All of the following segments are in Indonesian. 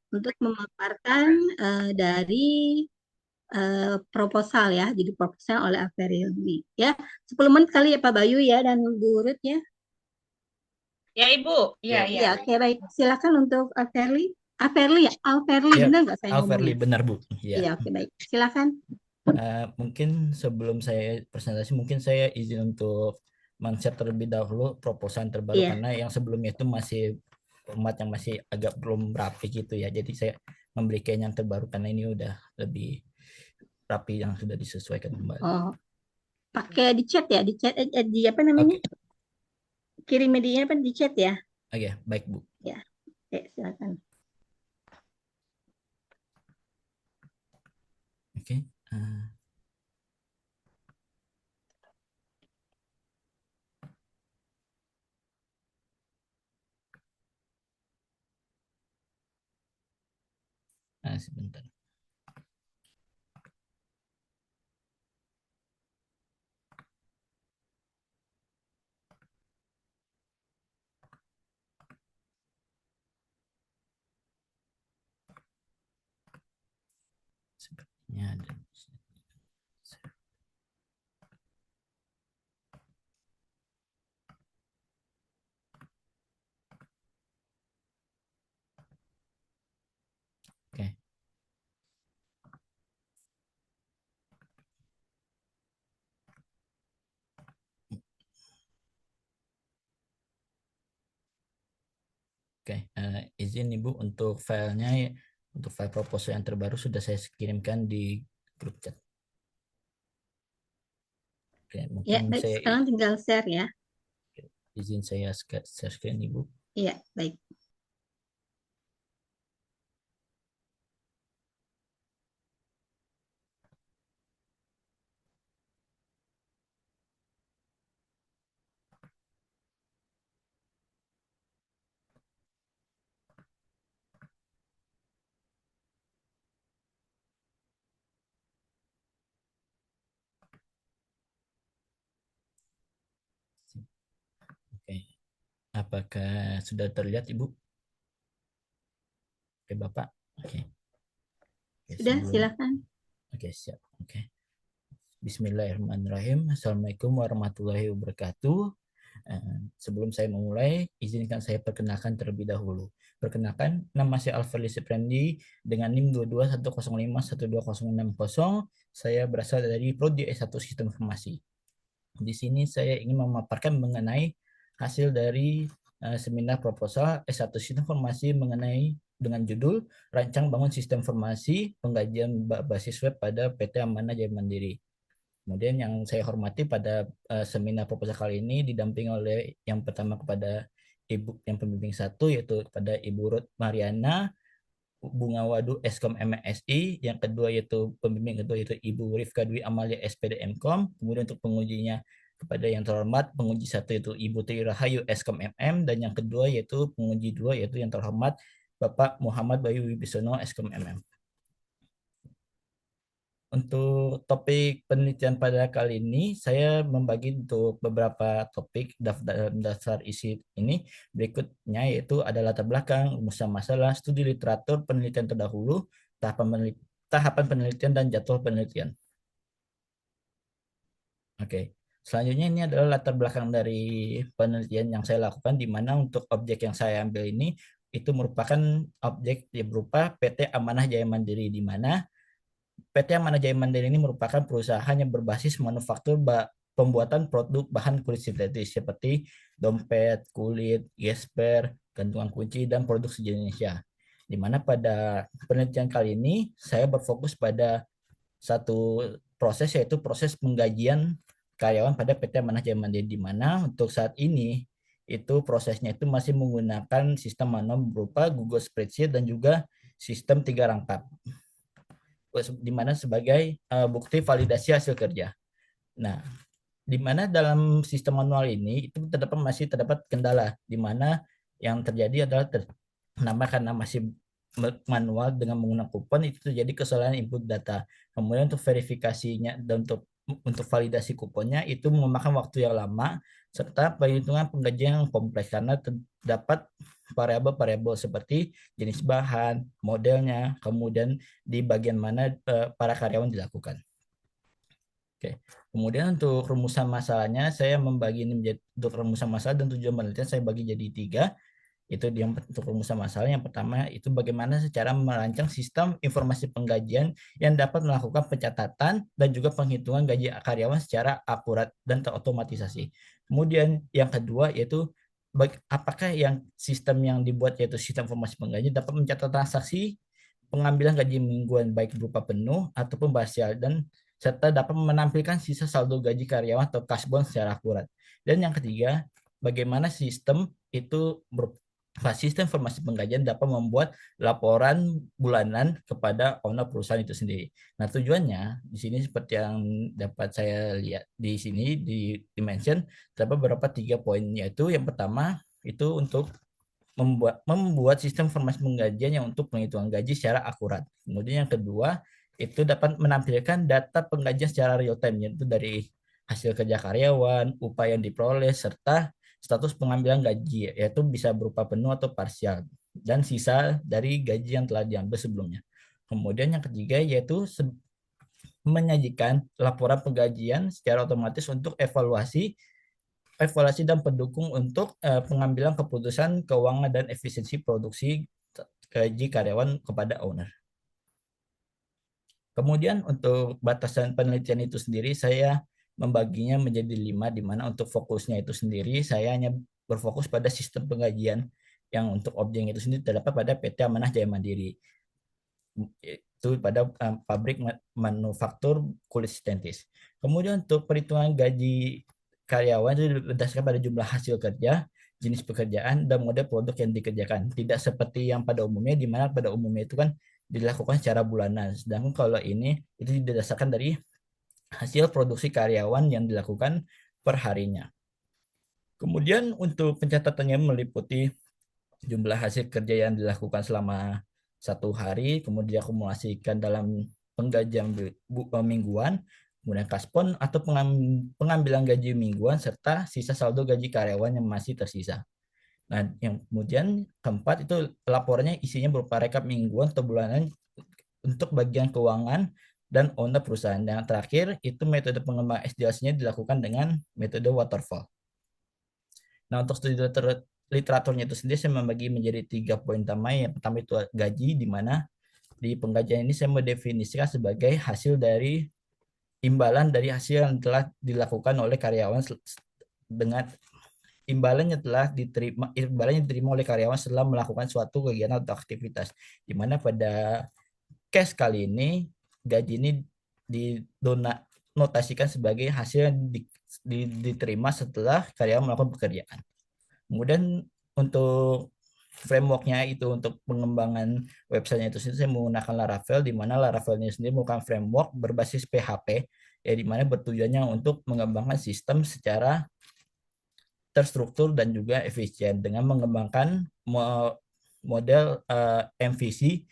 untuk memaparkan dari proposal ya, jadi proposal oleh Averilmi ya. 10 menit kali ya Pak Bayu ya dan Bu Ruth ya. Ya, Ibu. Iya, Ya, iya. Ya, oke baik. Silakan untuk Averly. Averly ya, Alverly ya, benar nggak saya Alverly ngomongnya? benar Bu. Ya. Iya, oke baik. Silakan. Mungkin sebelum saya presentasi, mungkin saya izin untuk men-share terlebih dahulu proposal yang terbaru Iya. karena yang sebelumnya itu masih format yang masih agak belum rapi gitu ya. Jadi saya memberikan yang terbaru karena ini udah lebih rapi yang sudah disesuaikan kembali. Oh, pakai di chat ya, di chat di apa namanya? Oke, Kirim medianya apa di chat ya? oke, baik Bu. Ya, oke, silakan. Oke, sebentar. Sepertinya ada. Oke. Oke, izin Ibu untuk filenya, untuk file proposal yang terbaru sudah saya kirimkan di grup chat. Oke, Ya, mungkin baik. saya Sekarang tinggal share ya. izin saya share screen Ibu. Iya, baik. Oke, apakah sudah terlihat Ibu? Oke, Bapak. Oke. Oke, Sudah, sebelum silakan. Oke, siap. Oke. Bismillahirrahmanirrahim. Assalamualaikum warahmatullahi wabarakatuh. Sebelum saya memulai, izinkan saya perkenalkan terlebih dahulu. Perkenalkan, nama saya Alfred Seprendi dengan NIM 2210512060. Saya berasal dari Prodi S1 Sistem Informasi. Di sini saya ingin memaparkan mengenai hasil dari seminar proposal S1 Sistem Informasi mengenai dengan judul Rancang Bangun Sistem Informasi Pengkajian Basis Web pada PT Amanah Jaya Mandiri. Kemudian yang saya hormati pada seminar proposal kali ini didampingi oleh yang pertama kepada Ibu yang pembimbing satu yaitu kepada Ibu Ruth Mariana Bunga Wadu Eskom MSI, yang kedua yaitu pembimbing kedua yaitu Ibu Rifka Dwi Amalia SPD Mkom, kemudian untuk pengujinya kepada yang terhormat penguji satu yaitu Ibu Tri Rahayu Eskom MM, dan yang kedua yaitu penguji dua yaitu yang terhormat Bapak Muhammad Bayu Wibisono Eskom MM. Untuk topik penelitian pada kali ini, saya membagi untuk beberapa topik dalam dasar isi ini. Berikutnya yaitu ada latar belakang, rumusan masalah, studi literatur, penelitian terdahulu, tahapan penelitian, dan jadwal penelitian. Oke, selanjutnya ini adalah latar belakang dari penelitian yang saya lakukan, di mana untuk objek yang saya ambil ini itu merupakan objek yang berupa PT Amanah Jaya Mandiri, di mana PT Amanah Jaya Mandiri ini merupakan perusahaan yang berbasis manufaktur pembuatan produk bahan kulit sintetis seperti dompet, kulit, gesper, gantungan kunci, dan produk sejenisnya. Di mana pada penelitian kali ini saya berfokus pada satu proses, yaitu proses penggajian karyawan pada PT Amanah Jaya Mandiri, di mana untuk saat ini itu prosesnya itu masih menggunakan sistem manual berupa Google Spreadsheet dan juga sistem 3 rangkap, di mana sebagai bukti validasi hasil kerja. Nah, di mana dalam sistem manual ini itu masih terdapat kendala, di mana yang terjadi adalah karena masih manual dengan menggunakan kupon, itu terjadi kesalahan input data. Kemudian untuk verifikasinya dan untuk untuk validasi kuponnya itu memakan waktu yang lama serta perhitungan penggajian yang kompleks karena terdapat variabel-variabel seperti jenis bahan, modelnya, kemudian di bagian mana para karyawan dilakukan. Oke. Kemudian untuk rumusan masalahnya saya membagi ini menjadi untuk rumusan masalah dan tujuan penelitian saya bagi jadi 3. Itu yang untuk rumusan masalah. Yang pertama itu bagaimana secara merancang sistem informasi penggajian yang dapat melakukan pencatatan dan juga penghitungan gaji karyawan secara akurat dan terotomatisasi. Kemudian yang kedua yaitu apakah yang sistem yang dibuat yaitu sistem informasi penggajian dapat mencatat transaksi pengambilan gaji mingguan baik berupa penuh ataupun parsial dan serta dapat menampilkan sisa saldo gaji karyawan atau cash bond secara akurat. Dan yang ketiga, bagaimana sistem itu sistem informasi penggajian dapat membuat laporan bulanan kepada owner perusahaan itu sendiri. Nah, tujuannya di sini seperti yang dapat saya lihat di sini di dimension terdapat beberapa 3 poin, yaitu yang pertama itu untuk membuat sistem informasi penggajian yang untuk penghitungan gaji secara akurat. Kemudian yang kedua itu dapat menampilkan data penggajian secara real time, yaitu dari hasil kerja karyawan, upah yang diperoleh, serta status pengambilan gaji, yaitu bisa berupa penuh atau parsial, dan sisa dari gaji yang telah diambil sebelumnya. Kemudian yang ketiga yaitu menyajikan laporan penggajian secara otomatis untuk evaluasi dan pendukung untuk pengambilan keputusan keuangan dan efisiensi produksi gaji karyawan kepada owner. Kemudian untuk batasan penelitian itu sendiri saya membaginya menjadi 5, di mana untuk fokusnya itu sendiri saya hanya berfokus pada sistem penggajian yang untuk objek itu sendiri terdapat pada PT Amanah Jaya Mandiri. Itu pada pabrik manufaktur kulit sintetis. Kemudian untuk perhitungan gaji karyawan itu berdasarkan pada jumlah hasil kerja, jenis pekerjaan, dan model produk yang dikerjakan. Tidak seperti yang pada umumnya, di mana pada umumnya itu kan dilakukan secara bulanan. Sedangkan kalau ini itu didasarkan dari hasil produksi karyawan yang dilakukan per harinya. Kemudian untuk pencatatannya meliputi jumlah hasil kerja yang dilakukan selama 1 hari, kemudian diakumulasikan dalam penggajian mingguan, kemudian kaspon atau pengambilan gaji mingguan, serta sisa saldo gaji karyawan yang masih tersisa. Nah, yang kemudian keempat itu laporannya isinya berupa rekap mingguan atau bulanan untuk bagian keuangan dan owner perusahaan. Yang terakhir itu metode pengembangan SDLC-nya dilakukan dengan metode waterfall. Nah, untuk studi literaturnya itu sendiri saya membagi menjadi 3 poin utama. Yang pertama itu gaji, di mana di penggajian ini saya mendefinisikan sebagai hasil dari imbalan dari hasil yang telah dilakukan oleh karyawan dengan imbalannya diterima oleh karyawan setelah melakukan suatu kegiatan atau aktivitas, di mana pada case kali ini gaji ini dinotasikan sebagai hasil yang diterima setelah karyawan melakukan pekerjaan. Kemudian untuk frameworknya itu untuk pengembangan websitenya itu saya menggunakan Laravel, di mana Laravel-nya sendiri merupakan framework berbasis PHP, ya di mana bertujuannya untuk mengembangkan sistem secara terstruktur dan juga efisien dengan mengembangkan model MVC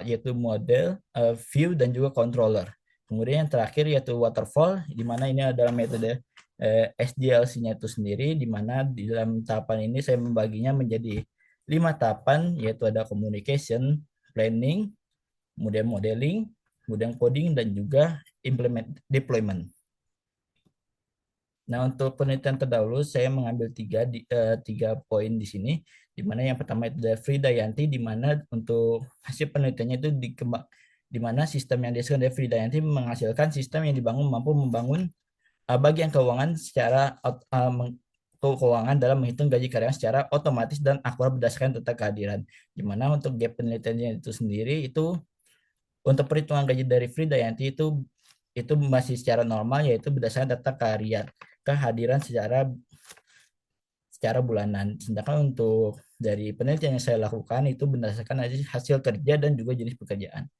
yaitu model view dan juga controller. Kemudian yang terakhir yaitu waterfall, di mana ini adalah metode SDLC-nya itu sendiri, di mana di dalam tahapan ini saya membaginya menjadi 5 tahapan, yaitu ada communication, planning, kemudian modeling, kemudian coding, dan juga deployment. Nah, untuk penelitian terdahulu saya mengambil 3 poin di sini, di mana yang pertama itu dari Fridayanti, di mana untuk hasil penelitiannya itu di mana sistem yang dihasilkan dari Fridayanti menghasilkan sistem yang mampu membangun bagian keuangan secara keuangan dalam menghitung gaji karyawan secara otomatis dan akurat berdasarkan data kehadiran. Di mana untuk gap penelitiannya itu sendiri itu untuk perhitungan gaji dari Fridayanti itu masih secara normal, yaitu berdasarkan data kehadiran secara bulanan. Sedangkan untuk dari penelitian yang saya lakukan itu berdasarkan hasil kerja dan juga jenis pekerjaan.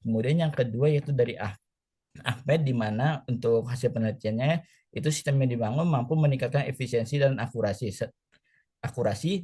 Kemudian yang kedua yaitu dari Ahmed, di mana untuk hasil penelitiannya itu sistem yang dibangun mampu meningkatkan efisiensi dan akurasi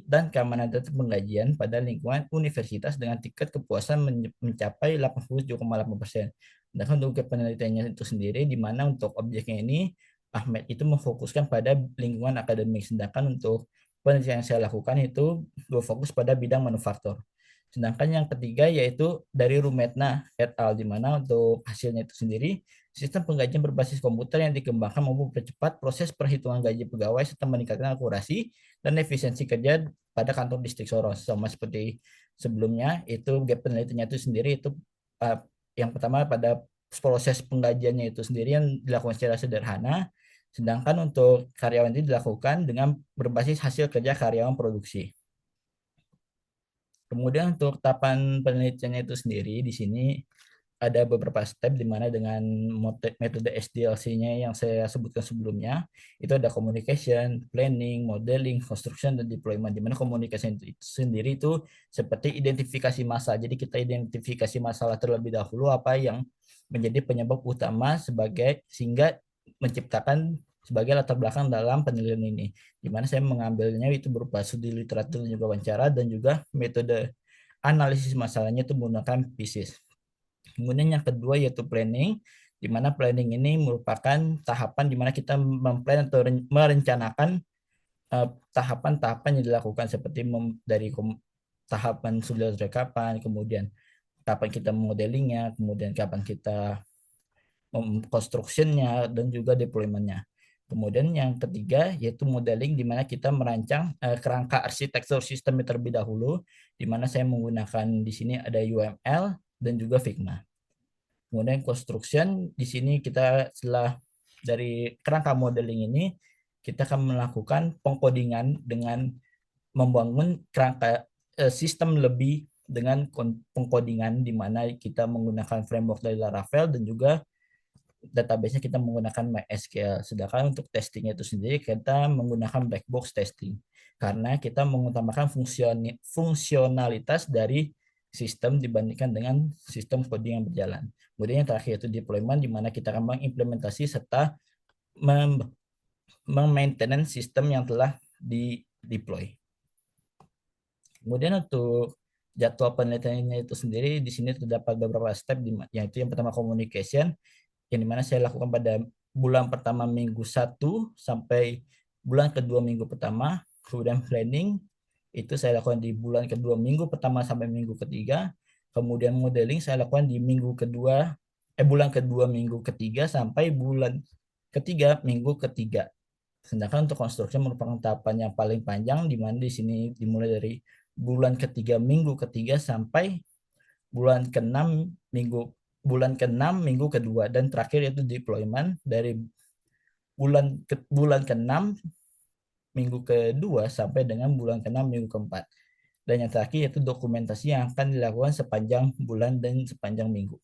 dan keamanan data penggajian pada lingkungan universitas dengan tingkat kepuasan mencapai 87,8%. Sedangkan untuk penelitiannya itu sendiri, di mana untuk objeknya ini Ahmed itu memfokuskan pada lingkungan akademik, sedangkan untuk penelitian yang saya lakukan itu berfokus pada bidang manufaktur. Sedangkan yang ketiga yaitu dari Rumetna et al. Di mana untuk hasilnya itu sendiri, sistem penggajian berbasis komputer yang dikembangkan mampu mempercepat proses perhitungan gaji pegawai serta meningkatkan akurasi dan efisiensi kerja pada kantor distrik Sorong. Sama seperti sebelumnya, itu gap penelitiannya itu sendiri itu uh, yang pertama pada proses penggajiannya itu sendiri yang dilakukan secara sederhana, sedangkan untuk karyawan itu dilakukan dengan berbasis hasil kerja karyawan produksi. Kemudian untuk tahapan penelitiannya itu sendiri di sini ada beberapa step di mana dengan metode SDLC-nya yang saya sebutkan sebelumnya, itu ada communication, planning, modeling, construction, dan deployment. Di mana communication itu sendiri itu seperti identifikasi masalah. Jadi kita identifikasi masalah terlebih dahulu apa yang menjadi penyebab utama sebagai sehingga menciptakan sebagai latar belakang dalam penelitian ini. Di mana saya mengambilnya itu berupa studi literatur dan juga wawancara dan juga metode analisis masalahnya itu menggunakan PISIS. Kemudian yang kedua yaitu planning, di mana planning ini merupakan tahapan di mana kita memplan atau merencanakan tahapan-tahapan yang dilakukan seperti dari tahapan sudah rekapan, kemudian kapan kita modelingnya, kemudian kapan kita construction-nya dan juga deployment-nya. Kemudian yang ketiga yaitu modeling di mana kita merancang kerangka arsitektur sistem terlebih dahulu, di mana saya menggunakan di sini ada UML dan juga Figma. Kemudian construction di sini kita setelah dari kerangka modeling ini kita akan melakukan pengkodingan dengan membangun kerangka sistem lebih dengan pengkodingan di mana kita menggunakan framework dari Laravel dan juga database-nya kita menggunakan MySQL. Sedangkan untuk testingnya itu sendiri kita menggunakan black box testing karena kita mengutamakan fungsionalitas dari sistem dibandingkan dengan sistem coding yang berjalan. Kemudian yang terakhir itu deployment di mana kita akan mengimplementasi serta memaintenance sistem yang telah di deploy. Kemudian untuk jadwal penelitiannya itu sendiri di sini terdapat beberapa step yaitu yang pertama communication yang dimana saya lakukan pada bulan pertama minggu 1 sampai bulan kedua minggu pertama. Kemudian planning itu saya lakukan di bulan kedua minggu pertama sampai minggu ketiga. Kemudian modeling saya lakukan di bulan kedua minggu ketiga sampai bulan ketiga minggu ketiga. Sedangkan untuk konstruksi merupakan tahapan yang paling panjang di mana di sini dimulai dari bulan ketiga minggu ketiga sampai bulan ke-6 minggu kedua dan terakhir itu deployment dari bulan ke-6 minggu kedua sampai dengan bulan ke-6 minggu keempat. Dan yang terakhir yaitu dokumentasi yang akan dilakukan sepanjang bulan dan sepanjang minggu.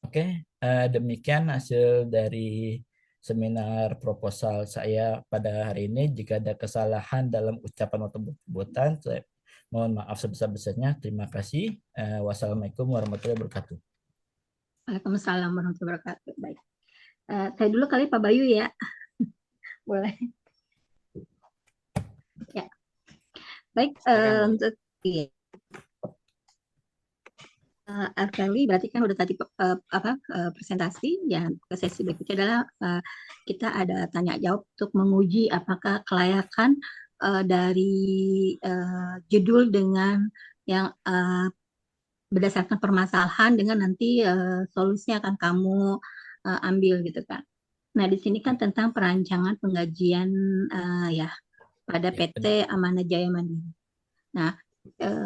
Oke, demikian hasil dari seminar proposal saya pada hari ini. Jika ada kesalahan dalam ucapan atau penyebutan, saya mohon maaf sebesar-besarnya. Terima kasih. Wassalamualaikum warahmatullahi wabarakatuh. Waalaikumsalam warahmatullahi wabarakatuh. Baik. Saya dulu kali Pak Bayu ya. Boleh. Ya. Baik, untuk iya. Arveli berarti kan udah tadi presentasi ya. Ke sesi berikutnya adalah kita ada tanya jawab untuk menguji apakah kelayakan dari judul dengan yang berdasarkan permasalahan dengan nanti solusinya akan kamu ambil gitu kan. Nah di sini kan tentang perancangan penggajian ya pada PT Amanah Jaya Mandiri. Nah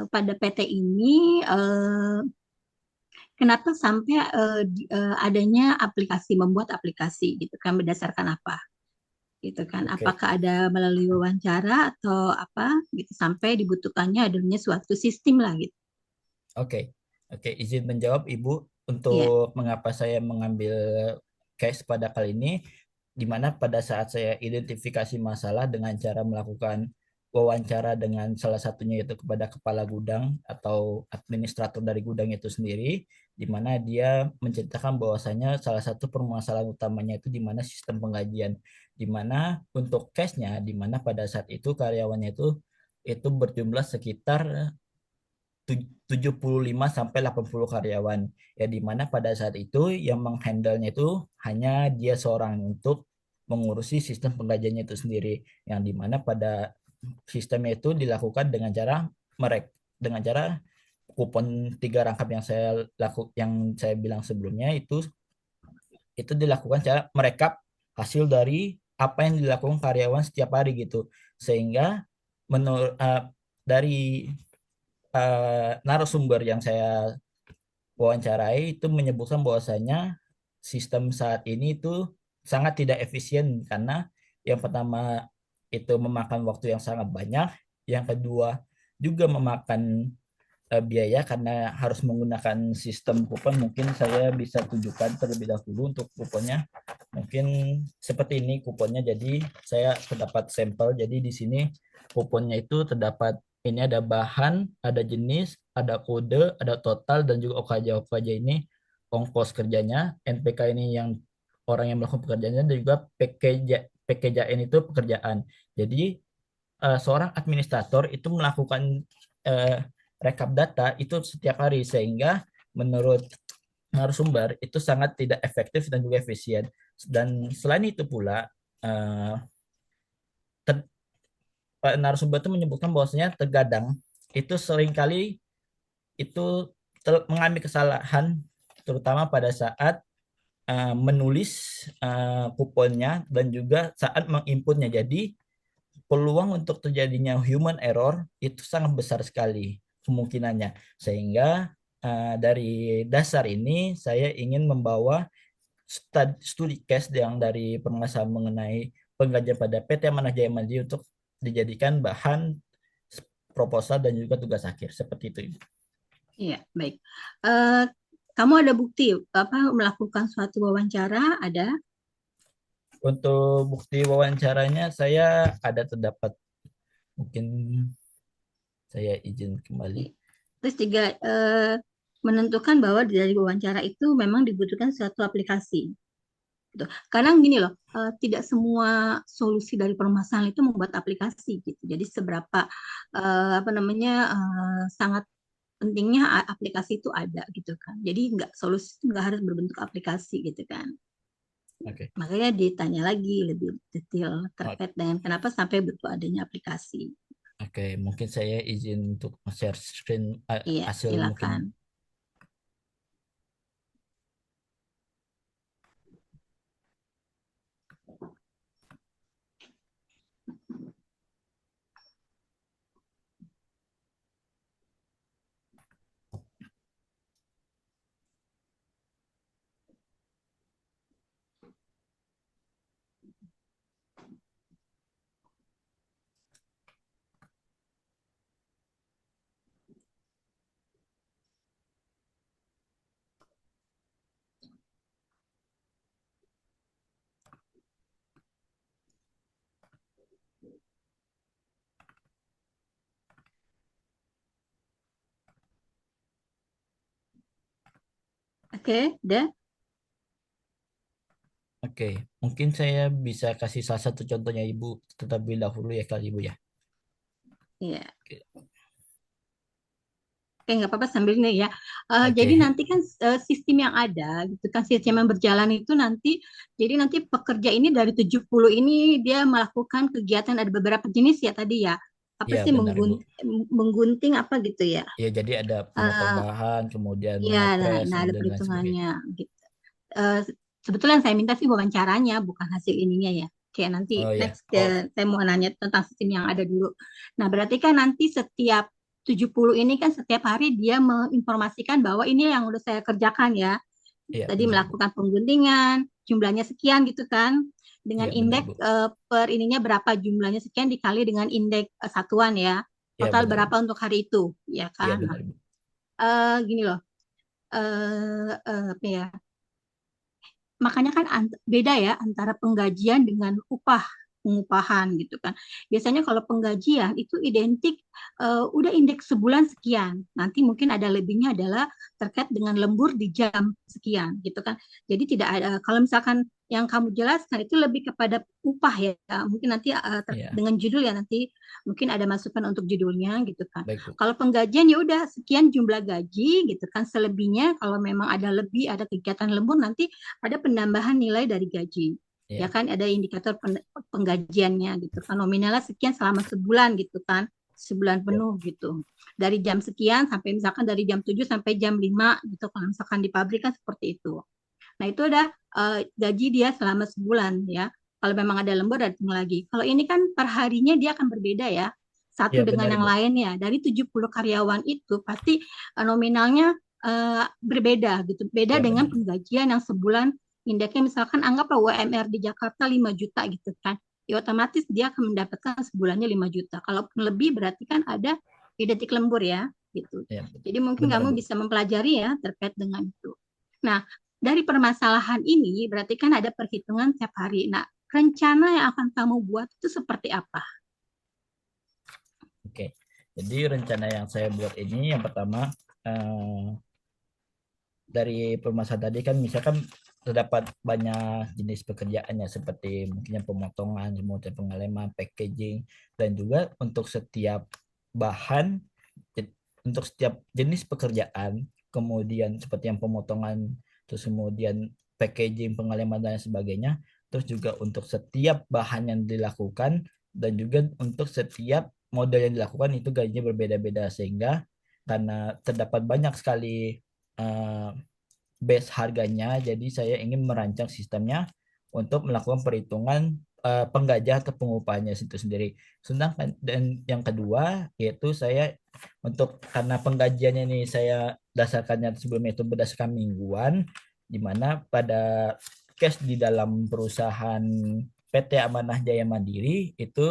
pada PT ini kenapa sampai adanya membuat aplikasi gitu kan, berdasarkan apa gitu kan? Apakah ada melalui wawancara atau apa gitu sampai dibutuhkannya adanya suatu sistem lah gitu. Oke, izin menjawab Ibu untuk mengapa saya mengambil case pada kali ini, di mana pada saat saya identifikasi masalah dengan cara melakukan wawancara dengan salah satunya yaitu kepada kepala gudang atau administrator dari gudang itu sendiri, di mana dia menceritakan bahwasanya salah satu permasalahan utamanya itu di mana sistem penggajian, di mana untuk case-nya, di mana pada saat itu karyawannya itu berjumlah sekitar 75 sampai 80 karyawan. Ya di mana pada saat itu yang menghandle-nya itu hanya dia seorang untuk mengurusi sistem penggajiannya itu sendiri. Yang di mana pada sistemnya itu dilakukan dengan cara kupon 3 rangkap yang saya bilang sebelumnya itu dilakukan cara merekap hasil dari apa yang dilakukan karyawan setiap hari gitu. Sehingga menurut dari narasumber yang saya wawancarai itu menyebutkan bahwasanya sistem saat ini itu sangat tidak efisien karena yang pertama itu memakan waktu yang sangat banyak, yang kedua juga memakan biaya karena harus menggunakan sistem kupon. Mungkin saya bisa tunjukkan terlebih dahulu untuk kuponnya. Mungkin seperti ini kuponnya. Jadi saya terdapat sampel. Jadi di sini kuponnya itu terdapat ini ada bahan, ada jenis, ada kode, ada total dan juga OKJ. OKJ ini ongkos kerjanya, NPK ini yang orang yang melakukan pekerjaannya dan juga PKJN itu pekerjaan. Jadi seorang administrator itu melakukan eh, rekap data itu setiap hari sehingga menurut narasumber itu sangat tidak efektif dan juga efisien. Dan selain itu pula eh, Pak narasumber itu menyebutkan bahwasanya terkadang itu seringkali itu mengalami kesalahan terutama pada saat menulis kuponnya dan juga saat menginputnya. Jadi peluang untuk terjadinya human error itu sangat besar sekali kemungkinannya. Sehingga dari dasar ini saya ingin membawa studi case yang dari permasalahan mengenai penggajian pada PT Amanah Jaya Mandiri untuk dijadikan bahan proposal dan juga tugas akhir seperti itu, Ibu. Iya, baik. Eh, Kamu ada bukti melakukan suatu wawancara? Ada? Untuk bukti wawancaranya saya ada terdapat, mungkin saya izin kembali. Terus juga menentukan bahwa dari wawancara itu memang dibutuhkan suatu aplikasi. Gitu. Karena gini loh, tidak semua solusi dari permasalahan itu membuat aplikasi gitu. Jadi seberapa sangat pentingnya aplikasi itu ada gitu kan. Jadi solusi itu nggak harus berbentuk aplikasi gitu kan. Oke. Makanya ditanya lagi lebih detail Oh, terkait dengan kenapa sampai butuh adanya aplikasi. oke, mungkin saya izin untuk share screen Iya, hasil silakan. mungkin. Oke, udah. Oke, mungkin saya bisa kasih salah satu contohnya Ibu terlebih dahulu ya kali Ibu ya. Iya. Oke. Oke, nggak apa-apa sambil ini ya. Jadi Oke. nanti kan sistem yang ada, gitu kan, sistem yang berjalan itu nanti, jadi nanti pekerja ini dari 70 ini dia melakukan kegiatan, ada beberapa jenis ya tadi ya. Apa Iya sih benar Ibu. menggunting apa gitu ya. Ya jadi ada memotong Eh, bahan, kemudian ya, mengepres nah ada dan lain sebagainya. perhitungannya gitu. Eh, Sebetulnya yang saya minta sih wawancaranya, bukan hasil ininya ya. Kayak nanti Oh ya. next Oh saya mau nanya tentang sistem yang ada dulu. Nah, berarti kan nanti setiap 70 ini kan setiap hari dia menginformasikan bahwa ini yang udah saya kerjakan ya. iya Tadi benar Ibu. melakukan pengguntingan, jumlahnya sekian gitu kan. Dengan Iya benar indeks Ibu. per ininya berapa jumlahnya sekian dikali dengan indeks satuan ya. Iya Total benar berapa Ibu. untuk hari itu, ya Iya kan? Nah, benar Ibu. gini loh. Apa ya? Makanya kan beda ya antara penggajian dengan pengupahan gitu kan. Biasanya kalau penggajian itu identik udah indeks sebulan sekian. Nanti mungkin ada lebihnya adalah terkait dengan lembur di jam sekian gitu kan. Jadi tidak ada kalau misalkan yang kamu jelaskan itu lebih kepada upah ya. Mungkin nanti Iya, dengan judul ya, nanti mungkin ada masukan untuk judulnya gitu kan. baik Bu. Kalau penggajian ya udah sekian jumlah gaji gitu kan. Selebihnya kalau memang ada lebih, ada kegiatan lembur, nanti ada penambahan nilai dari gaji. Ya Iya, kan, ada indikator penggajiannya gitu kan. Nominalnya sekian selama sebulan gitu kan. Sebulan iya, penuh gitu. Dari jam sekian sampai misalkan dari jam 7 sampai jam 5 gitu. Kalau misalkan di pabrik kan seperti itu. Nah, itu udah gaji dia selama sebulan ya. Kalau memang ada lembur, ada lagi. Kalau ini kan per harinya dia akan berbeda ya. Satu iya dengan benar yang Ibu. lain ya. Dari 70 karyawan itu pasti nominalnya berbeda gitu. Beda Iya dengan benar. penggajian yang sebulan indeksnya misalkan anggaplah UMR di Jakarta 5 juta gitu kan. Ya otomatis dia akan mendapatkan sebulannya 5 juta. Kalaupun lebih berarti kan ada identik lembur ya gitu. Iya Jadi mungkin benar kamu Bu. bisa mempelajari ya terkait dengan itu. Nah, dari permasalahan ini berarti kan ada perhitungan tiap hari. Nah, rencana yang akan kamu buat itu seperti apa? Oke. Jadi rencana yang saya buat ini yang pertama dari permasalahan tadi kan misalkan terdapat banyak jenis pekerjaannya seperti mungkin pemotongan, kemudian pengeleman, packaging, dan juga untuk setiap bahan, untuk setiap jenis pekerjaan, kemudian seperti yang pemotongan, terus kemudian packaging, pengeleman dan sebagainya, terus juga untuk setiap bahan yang dilakukan dan juga untuk setiap model yang dilakukan itu gajinya berbeda-beda sehingga karena terdapat banyak sekali eh, base harganya. Jadi saya ingin merancang sistemnya untuk melakukan perhitungan penggajian atau pengupahannya itu sendiri. Sedangkan dan yang kedua yaitu saya untuk karena penggajiannya ini saya dasarkannya sebelumnya itu berdasarkan mingguan, di mana pada cash di dalam perusahaan PT Amanah Jaya Mandiri itu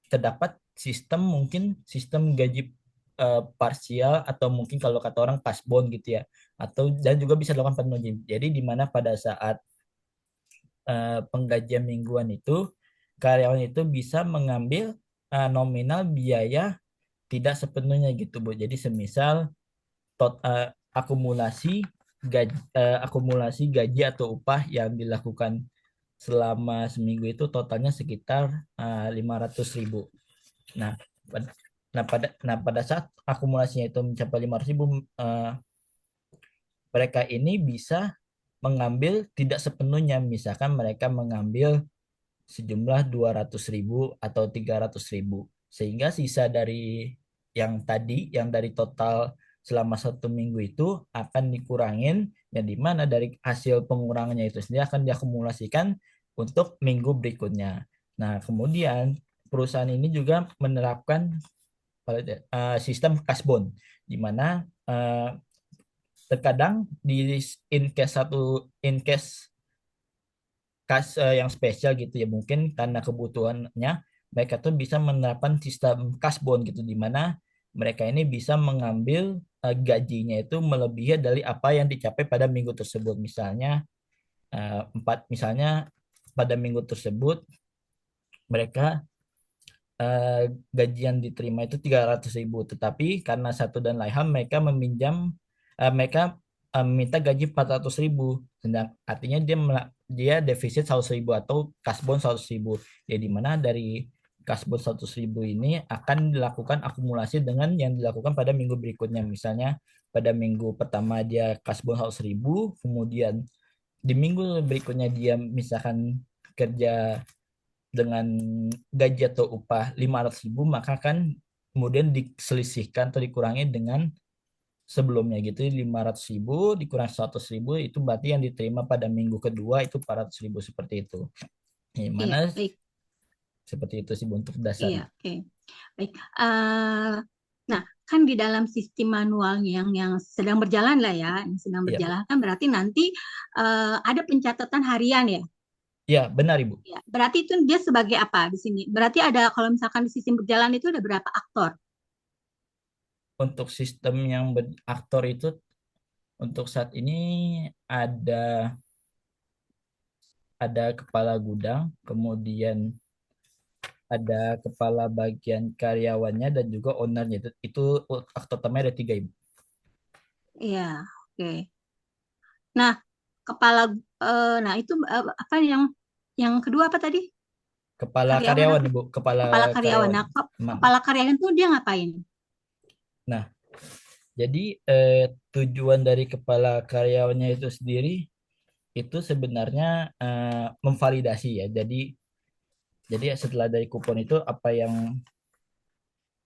terdapat sistem mungkin sistem gaji parsial atau mungkin kalau kata orang kasbon gitu ya atau dan juga bisa dilakukan penuh jadi di mana pada saat penggajian mingguan itu karyawan itu bisa mengambil nominal biaya tidak sepenuhnya gitu Bu jadi semisal akumulasi gaji atau upah yang dilakukan selama seminggu itu totalnya sekitar 500.000. Nah, pada saat akumulasinya itu mencapai 500.000, mereka ini bisa mengambil tidak sepenuhnya. Misalkan mereka mengambil sejumlah 200.000 atau 300.000. Sehingga sisa dari yang tadi, yang dari total selama 1 minggu itu akan dikurangin, yang dimana dari hasil pengurangannya itu sendiri akan diakumulasikan untuk minggu berikutnya. Nah, kemudian perusahaan ini juga menerapkan sistem kasbon, di mana terkadang di in case yang spesial gitu ya mungkin karena kebutuhannya mereka tuh bisa menerapkan sistem kasbon gitu di mana mereka ini bisa mengambil gajinya itu melebihi dari apa yang dicapai pada minggu tersebut misalnya misalnya pada minggu tersebut mereka gaji yang diterima itu 300.000 tetapi karena satu dan lain hal mereka minta gaji 400.000 sedang artinya dia defisit 100.000 atau kasbon 100.000 ya di mana dari kasbon 100.000 ini akan dilakukan akumulasi dengan yang dilakukan pada minggu berikutnya misalnya pada minggu pertama dia kasbon 100.000 kemudian di minggu berikutnya dia misalkan kerja dengan gaji atau upah 500.000 maka kan kemudian diselisihkan atau dikurangi dengan sebelumnya gitu 500.000 dikurang 100.000 itu berarti yang diterima pada minggu kedua itu 400.000 seperti itu Iya, mana baik. seperti itu sih untuk Iya, dasarnya. oke. Baik. Nah, kan di dalam sistem manual yang sedang berjalan lah ya, yang sedang Iya Bu. berjalan kan berarti nanti ada pencatatan harian ya. Iya benar Ibu. Ya, berarti itu dia sebagai apa di sini? Berarti ada kalau misalkan di sistem berjalan itu ada berapa aktor? Untuk sistem yang beraktor itu untuk saat ini ada ada kepala gudang kemudian ada kepala bagian karyawannya dan juga ownernya itu aktor utamanya ada 3 Ibu. Iya, oke. Nah, kepala nah itu apa yang kedua apa tadi? Kepala Karyawan karyawan, apa? Ibu. Kepala Kepala karyawan. karyawan. Nah, Emang. kepala karyawan tuh dia ngapain? Nah, jadi tujuan dari kepala karyawannya itu sendiri itu sebenarnya memvalidasi ya. Jadi setelah dari kupon itu apa yang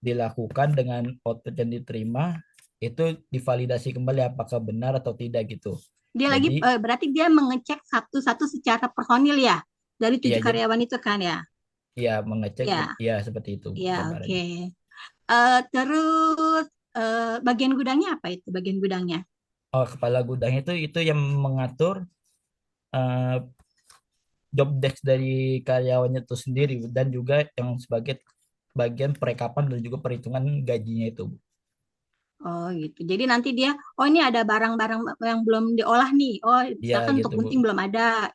dilakukan dengan output yang diterima itu divalidasi kembali apakah benar atau tidak gitu. Dia lagi Jadi berarti dia mengecek satu-satu secara personil ya dari ya 7 karyawan itu kan ya? ya mengecek Ya, ya seperti itu ya oke. gambarannya. Terus bagian gudangnya apa itu? Bagian gudangnya? Oh, kepala gudang itu yang mengatur eh, job desk dari karyawannya itu sendiri dan juga yang sebagai bagian perekapan dan juga perhitungan gajinya itu, Bu. Oh gitu. Jadi nanti dia, oh ini ada barang-barang yang belum diolah nih. Oh Ya misalkan untuk gitu, Bu. gunting belum ada.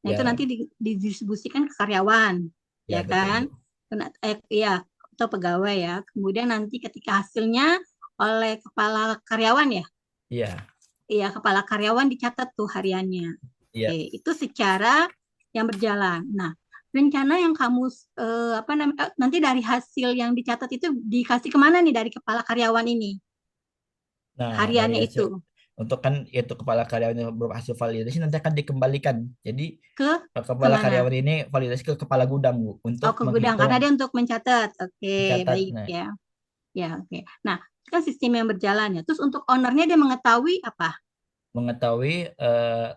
Nah itu Ya, nanti didistribusikan ke karyawan, ya ya betul, kan? Bu. Ya atau pegawai ya. Kemudian nanti ketika hasilnya oleh kepala karyawan ya, Iya, iya kepala karyawan dicatat tuh hariannya. Oke, iya. itu secara yang berjalan. Nah, rencana yang kamu apa namanya nanti dari hasil yang dicatat itu dikasih kemana nih dari kepala karyawan ini Nah, dari hariannya hasil itu untuk kan itu kepala karyawan yang berhasil validasi nanti akan dikembalikan. Jadi ke kepala kemana? karyawan ini validasi ke kepala gudang, Bu, untuk Oh, ke gudang menghitung karena dia untuk mencatat. Oke, mencatat. baik Nah, ya. Ya, oke. Nah, itu kan sistem yang berjalan ya. Terus untuk ownernya dia mengetahui apa? mengetahui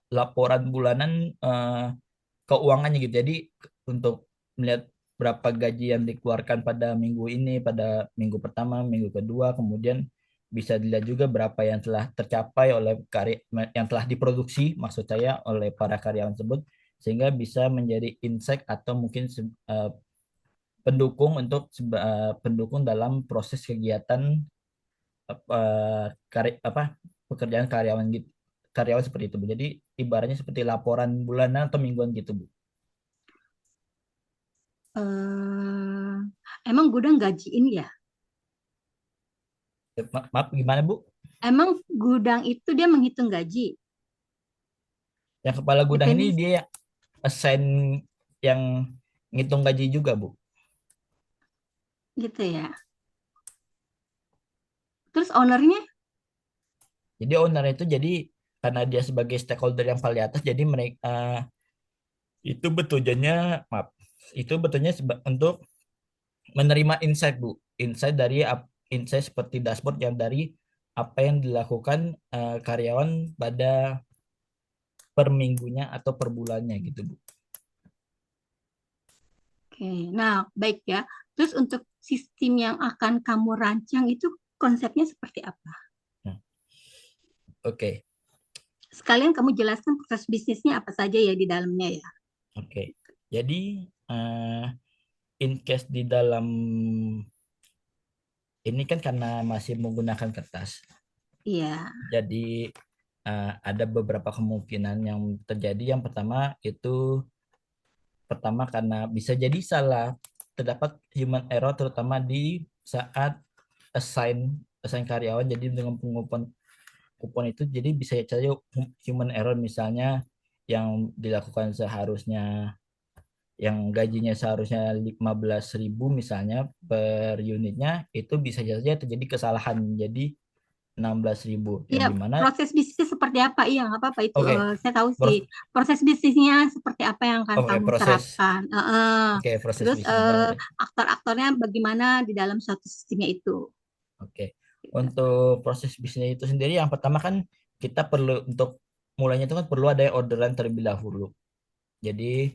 laporan bulanan keuangannya gitu. Jadi untuk melihat berapa gaji yang dikeluarkan pada minggu ini, pada minggu pertama, minggu kedua, kemudian bisa dilihat juga berapa yang telah tercapai oleh karya yang telah diproduksi, maksud saya oleh para karyawan tersebut, sehingga bisa menjadi insight atau mungkin pendukung untuk pendukung dalam proses kegiatan apa pekerjaan karyawan gitu, karyawan seperti itu, Bu. Jadi ibaratnya seperti laporan bulanan atau mingguan gitu, Bu. Eh, emang gudang gajiin ya? Maaf, gimana, Bu? Emang gudang itu dia menghitung gaji? Yang kepala gudang ini Definisi dia yang assign yang ngitung gaji juga, Bu. gitu ya. Terus ownernya? Jadi owner itu jadi karena dia sebagai stakeholder yang paling atas, jadi mereka itu betulnya maaf, itu betulnya untuk menerima insight, Bu. Insight dari insight seperti dashboard yang dari apa yang dilakukan karyawan pada per minggunya atau per bulannya gitu, Bu. Oke, nah baik ya. Terus untuk sistem yang akan kamu rancang itu konsepnya seperti apa? Nah, oke. Sekalian kamu jelaskan proses bisnisnya apa saja ya di dalamnya ya. Oke. Jadi in case di dalam ini kan karena masih menggunakan kertas. Iya, Jadi ada beberapa kemungkinan yang terjadi. Yang pertama itu karena bisa jadi salah terdapat human error terutama di saat assign assign karyawan. Jadi dengan pengumpulan kupon itu jadi bisa saja human error, misalnya yang dilakukan seharusnya yang gajinya seharusnya 15.000 misalnya per unitnya itu bisa saja terjadi kesalahan jadi 16.000 yang iya dimana proses bisnis seperti apa? Iya nggak apa-apa itu oke saya tahu sih. pros- Proses bisnisnya seperti apa yang akan oke kamu proses terapkan. oke proses Terus bisnisnya oke. aktor-aktornya bagaimana di dalam suatu sistemnya itu. Oke. Untuk proses bisnis itu sendiri yang pertama kan kita perlu untuk mulainya itu kan perlu ada orderan terlebih dahulu. Jadi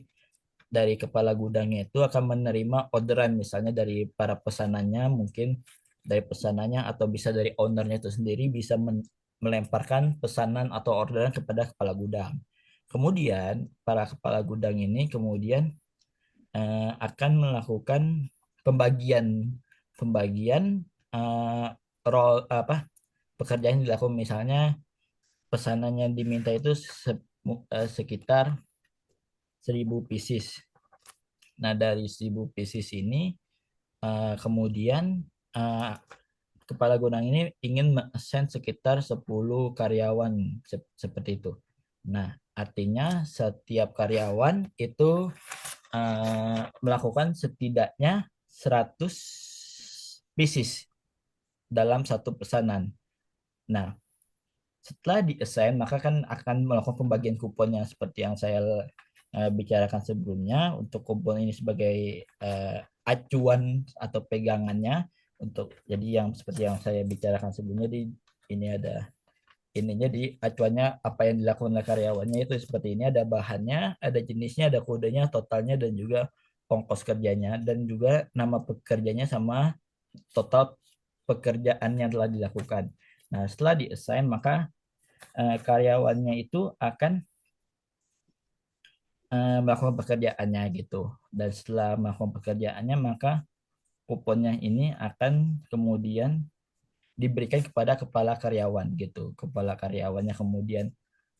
dari kepala gudangnya itu akan menerima orderan misalnya dari para pesanannya, mungkin dari pesanannya atau bisa dari ownernya itu sendiri bisa melemparkan pesanan atau orderan kepada kepala gudang. Kemudian para kepala gudang ini kemudian akan melakukan pembagian pembagian eh, role apa pekerjaan yang dilakukan, misalnya pesanan yang diminta itu sekitar 1.000 pieces. Nah, dari 1.000 pieces ini kemudian eh, kepala gudang ini ingin send sekitar 10 karyawan seperti itu. Nah, artinya setiap karyawan itu melakukan setidaknya 100 pieces dalam satu pesanan. Nah, setelah di-assign, maka kan akan melakukan pembagian kuponnya seperti yang saya bicarakan sebelumnya. Untuk kupon ini sebagai acuan atau pegangannya untuk jadi yang seperti yang saya bicarakan sebelumnya di ini ada ininya di acuannya apa yang dilakukan oleh karyawannya itu seperti ini ada bahannya, ada jenisnya, ada kodenya, totalnya dan juga ongkos kerjanya dan juga nama pekerjanya sama total pekerjaan yang telah dilakukan. Nah, setelah di-assign maka karyawannya itu akan melakukan pekerjaannya gitu. Dan setelah melakukan pekerjaannya maka kuponnya ini akan kemudian diberikan kepada kepala karyawan gitu. Kepala karyawannya kemudian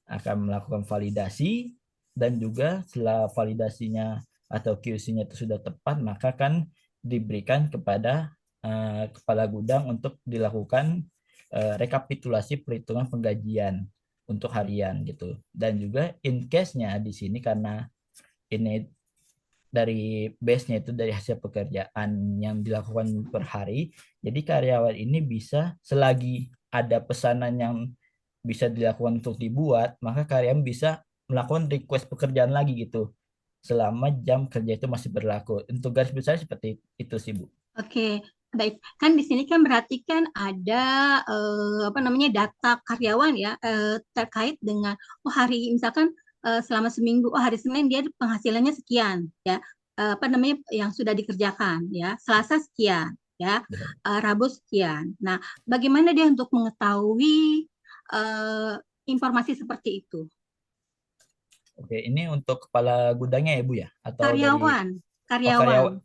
akan melakukan validasi dan juga setelah validasinya atau QC-nya itu sudah tepat maka akan diberikan kepada kepala gudang untuk dilakukan rekapitulasi perhitungan penggajian untuk harian gitu. Dan juga in case-nya di sini karena ini dari base-nya itu dari hasil pekerjaan yang dilakukan per hari. Jadi karyawan ini bisa selagi ada pesanan yang bisa dilakukan untuk dibuat, maka karyawan bisa melakukan request pekerjaan lagi gitu. Selama jam kerja itu masih berlaku. Untuk garis besar seperti itu sih, Bu. Oke, baik. Kan di sini kan berarti kan ada apa namanya data karyawan ya terkait dengan hari misalkan selama seminggu hari Senin dia penghasilannya sekian ya apa namanya yang sudah dikerjakan ya Selasa sekian ya Benar. Rabu sekian. Nah, bagaimana dia untuk mengetahui eh, informasi seperti itu? Oke, ini untuk kepala gudangnya ya, Bu ya? Atau dari Karyawan, karyawan. karyawan?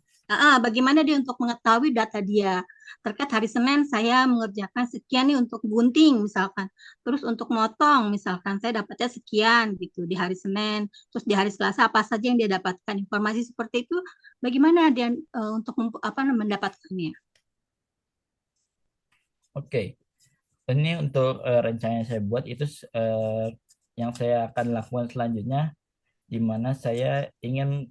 Bagaimana dia untuk mengetahui data dia terkait hari Senin saya mengerjakan sekian nih untuk gunting misalkan, terus untuk motong misalkan saya dapatnya sekian gitu di hari Senin, terus di hari Selasa apa saja yang dia dapatkan informasi seperti itu, bagaimana dia untuk mendapatkannya? Oke. Ini untuk rencana yang saya buat itu yang saya akan lakukan selanjutnya di mana saya ingin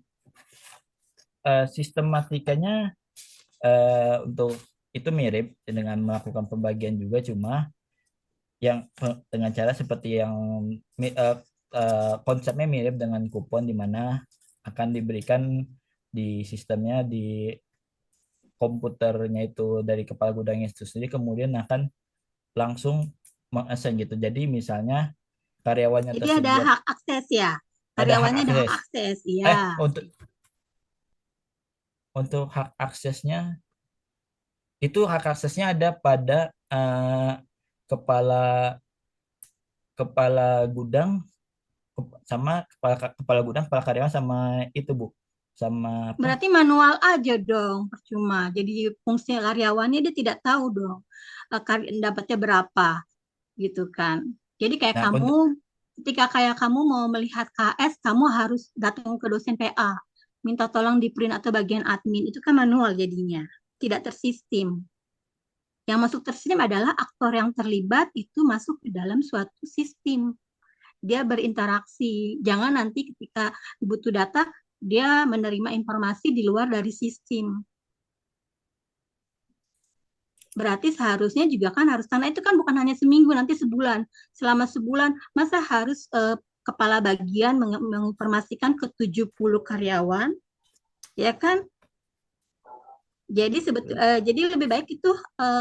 sistematikanya untuk itu mirip dengan melakukan pembagian juga cuma yang dengan cara seperti yang konsepnya mirip dengan kupon di mana akan diberikan di sistemnya di komputernya itu dari kepala gudangnya itu sendiri kemudian akan langsung mengassign gitu. Jadi misalnya karyawannya Jadi ada tersebut hak akses ya, ada hak karyawannya ada hak akses. akses, iya. Untuk hak aksesnya itu hak aksesnya ada pada kepala kepala gudang sama kepala gudang kepala karyawan sama itu Bu sama apa Berarti manual aja dong, percuma. Jadi fungsi karyawannya dia tidak tahu dong dapatnya berapa gitu kan. Jadi kayak nah kamu, untuk ketika kayak kamu mau melihat KS, kamu harus datang ke dosen PA, minta tolong di print atau bagian admin. Itu kan manual jadinya, tidak tersistem. Yang masuk tersistem adalah aktor yang terlibat itu masuk ke dalam suatu sistem. Dia berinteraksi. Jangan nanti ketika butuh data, dia menerima informasi di luar dari sistem. Berarti seharusnya juga kan harus, karena itu kan bukan hanya seminggu, nanti sebulan. Selama sebulan, masa harus kepala bagian menginformasikan ke 70 karyawan, ya kan? Jadi lebih baik itu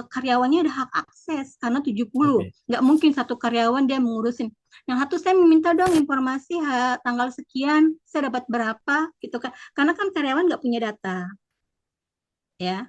karyawannya ada hak akses karena 70. oke. Nggak mungkin satu karyawan dia mengurusin. Yang satu saya meminta dong informasi tanggal sekian saya dapat berapa gitu kan. Karena kan karyawan nggak punya data ya.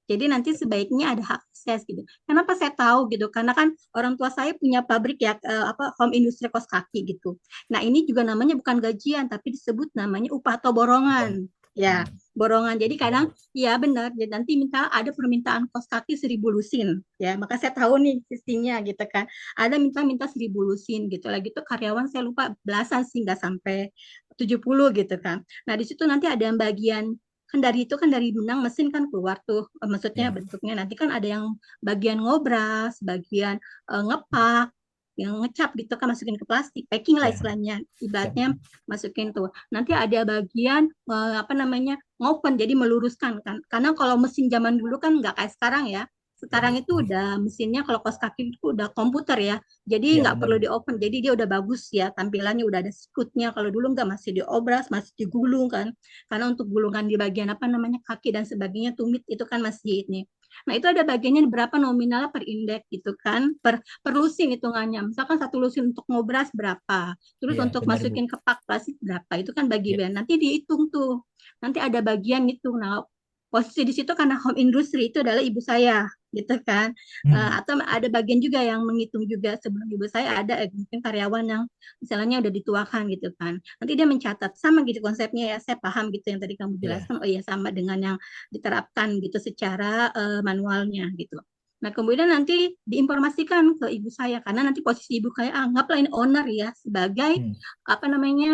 Jadi nanti sebaiknya ada hak akses gitu. Kenapa saya tahu gitu? Karena kan orang tua saya punya pabrik ya apa home industri kaos kaki gitu. Nah, ini juga namanya bukan gajian tapi disebut namanya upah atau borongan. Ya, Hmm. borongan. Jadi kadang ya benar. Jadi nanti minta ada permintaan kaos kaki 1.000 lusin. Ya, maka saya tahu nih sistemnya gitu kan. Ada minta 1.000 lusin gitu. Lagi itu karyawan saya lupa belasan sih nggak sampai 70 gitu kan. Nah, di situ nanti ada yang bagian kan dari itu kan dari benang mesin kan keluar tuh maksudnya Ya. bentuknya nanti kan ada yang bagian ngobras bagian ngepak yang ngecap gitu kan, masukin ke plastik, packing lah Ya, istilahnya, siap. ibaratnya masukin tuh. Nanti ada bagian apa namanya ngopen, jadi meluruskan kan. Karena kalau mesin zaman dulu kan nggak kayak sekarang ya. Ya, Sekarang Bu. itu udah mesinnya kalau kaos kaki itu udah komputer ya. Jadi Ya, nggak benar, perlu Bu. di open. Jadi dia udah bagus ya tampilannya, udah ada sikutnya. Kalau dulu nggak, masih diobras, masih digulung kan. Karena untuk gulungan di bagian apa namanya kaki dan sebagainya, tumit itu kan masih ini. Nah, itu ada bagiannya berapa nominalnya per indeks gitu kan, per lusin hitungannya. Misalkan satu lusin untuk ngobras berapa, terus Ya, untuk benar, Bu. masukin ke pak plastik berapa, itu kan bagi Ya, band. Nanti dihitung tuh. Nanti ada bagian itu. Nah, posisi di situ karena home industry itu adalah ibu saya gitu kan. hmm, Atau ada bagian juga yang menghitung juga sebelum ibu saya ada mungkin karyawan yang misalnya udah dituakan gitu kan. Nanti dia mencatat sama gitu konsepnya ya, saya paham gitu yang tadi kamu ya, jelaskan. Oh iya, sama dengan yang diterapkan gitu secara manualnya gitu. Nah, kemudian nanti diinformasikan ke ibu saya karena nanti posisi ibu saya anggaplah ini owner ya, sebagai hmm, apa namanya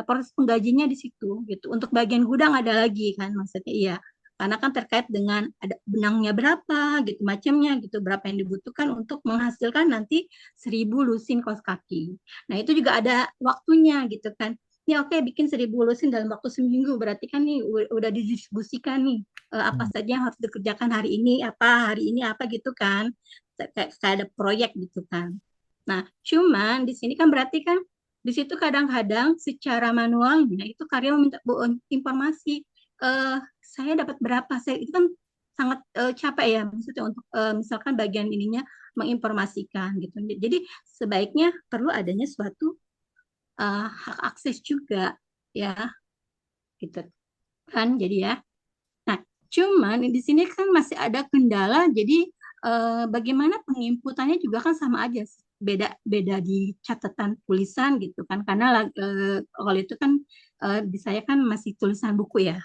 proses penggajinya di situ gitu. Untuk bagian gudang ada lagi kan maksudnya, iya. Karena kan terkait dengan ada benangnya berapa gitu, macamnya gitu, berapa yang dibutuhkan untuk menghasilkan nanti 1.000 lusin kaos kaki. Nah, itu juga ada waktunya gitu kan. Ini oke, bikin 1.000 lusin dalam waktu seminggu, berarti kan nih udah didistribusikan nih apa hmm. saja yang harus dikerjakan hari ini apa gitu kan. Kayak ada proyek gitu kan. Nah, cuman di sini kan berarti kan di situ kadang-kadang secara manualnya itu karyawan minta informasi, saya dapat berapa, saya itu kan sangat capek ya maksudnya untuk misalkan bagian ininya menginformasikan gitu. Jadi sebaiknya perlu adanya suatu hak akses juga ya gitu kan. Jadi ya. Nah, cuman di sini kan masih ada kendala. Jadi bagaimana penginputannya juga kan sama aja, beda beda di catatan tulisan gitu kan. Karena kalau itu kan di saya kan masih tulisan buku ya,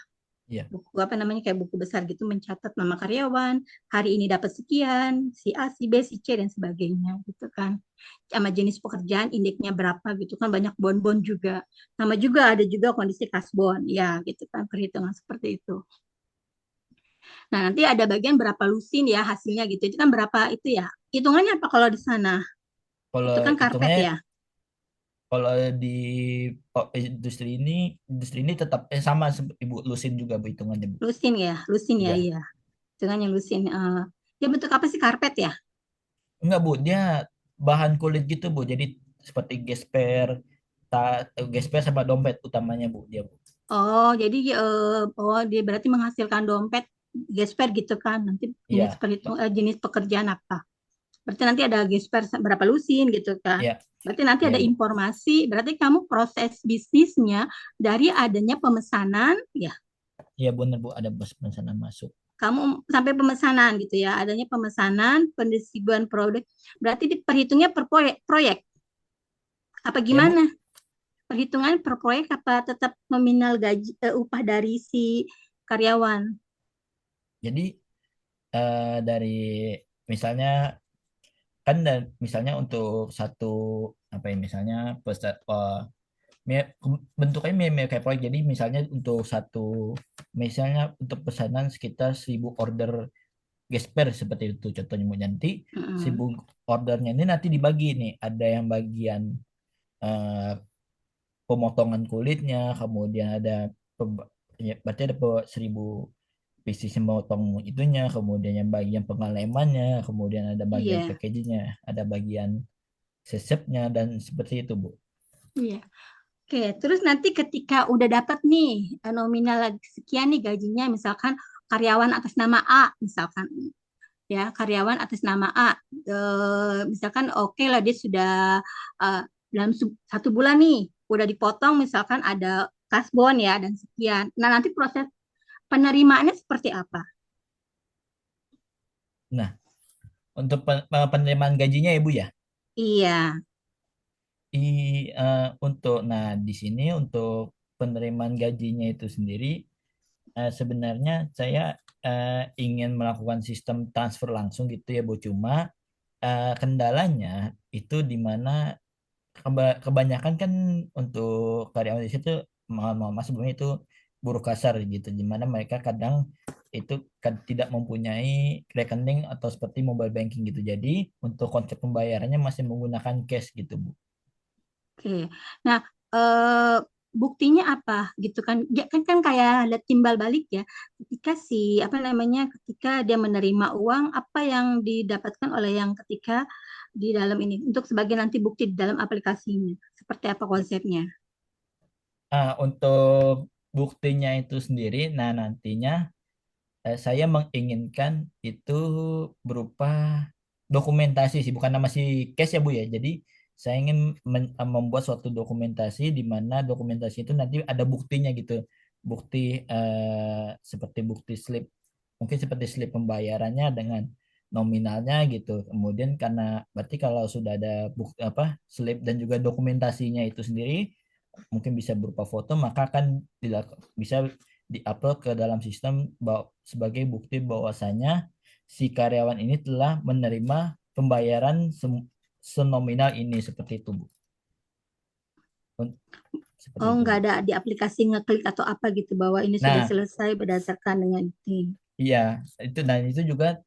Ya, buku apa namanya kayak buku besar gitu, mencatat nama karyawan, hari ini dapat sekian, si A, si B, si C dan sebagainya gitu kan. Sama jenis pekerjaan, indeksnya berapa gitu kan, banyak bon-bon juga. Sama juga ada juga kondisi kasbon ya gitu kan, perhitungan seperti itu. Nah, nanti ada bagian berapa lusin ya hasilnya gitu. Itu kan berapa itu ya. Hitungannya apa kalau di sana? kalau Itu kan karpet hitungnya, ya. kalau di industri ini tetap sama Ibu Lusin juga Bu hitungannya, Bu. Lusin ya, Iya. iya. Hitungannya lusin. Dia bentuk apa sih, karpet ya? Enggak, Bu, dia bahan kulit gitu, Bu. Jadi seperti gesper sama dompet utamanya, Bu, dia, Bu. Oh, jadi dia berarti menghasilkan dompet gesper gitu kan. Nanti jenis Iya, jenis pekerjaan apa? Berarti nanti ada gesper berapa lusin gitu kan. iya, Berarti nanti iya, ada Bu. informasi, berarti kamu proses bisnisnya dari adanya pemesanan ya, Iya, benar, Bu, ada bos pesanan masuk. kamu sampai pemesanan gitu ya, adanya pemesanan, pendistribusian produk, berarti perhitungnya per proyek, proyek apa Ya, gimana? Bu. Perhitungan per proyek apa tetap nominal gaji upah dari si karyawan? Jadi dari misalnya kan misalnya untuk satu apa ya misalnya bentuknya mirip kayak proyek. Jadi misalnya untuk misalnya untuk pesanan sekitar 1.000 order gesper seperti itu contohnya, mau nanti Mm-mm. 1.000 ordernya ini nanti dibagi nih, ada yang bagian eh, pemotongan kulitnya, kemudian ada ya, berarti ada 1.000 pieces yang memotong itunya, kemudian yang bagian pengalemannya, kemudian ada bagian Iya, packagingnya, ada bagian sesepnya dan seperti itu, Bu. iya. Oke, terus nanti ketika udah dapat nih nominal sekian nih gajinya, misalkan karyawan atas nama A, misalkan ya karyawan atas nama A, misalkan oke lah dia sudah eh, dalam 1 bulan nih udah dipotong, misalkan ada kasbon ya dan sekian. Nah, nanti proses penerimaannya seperti apa? Nah, untuk penerimaan gajinya ya, Bu ya. Iya, Nah di sini untuk penerimaan gajinya itu sendiri, sebenarnya saya ingin melakukan sistem transfer langsung gitu ya, Bu. Cuma kendalanya itu di mana kebanyakan kan untuk karyawan di situ, mohon mohon maaf sebelumnya, itu buruh kasar gitu, di mana mereka kadang itu tidak mempunyai rekening atau seperti mobile banking gitu. Jadi untuk konsep pembayarannya masih menggunakan cash gitu, Bu. Oke. Nah, buktinya apa gitu kan? Ya, kan kayak ada timbal balik ya. Ketika apa namanya, ketika dia menerima uang, apa yang didapatkan oleh yang ketika di dalam ini untuk sebagai nanti bukti di dalam aplikasinya. Seperti apa konsepnya? Untuk buktinya itu sendiri, nah nantinya saya menginginkan itu berupa dokumentasi sih, bukan masih case ya Bu ya. Jadi saya ingin membuat suatu dokumentasi di mana dokumentasi itu nanti ada buktinya gitu. Bukti seperti bukti slip, mungkin seperti slip pembayarannya dengan nominalnya gitu. Kemudian karena berarti kalau sudah ada bukti apa slip dan juga dokumentasinya itu sendiri mungkin bisa berupa foto, maka akan bisa diupload ke dalam sistem sebagai bukti bahwasanya si karyawan ini telah menerima pembayaran senominal ini seperti itu, Bu. Seperti Oh, itu, nggak Bu. ada di aplikasi ngeklik atau apa gitu bahwa ini sudah Nah, selesai berdasarkan dengan ini. iya, itu dan itu juga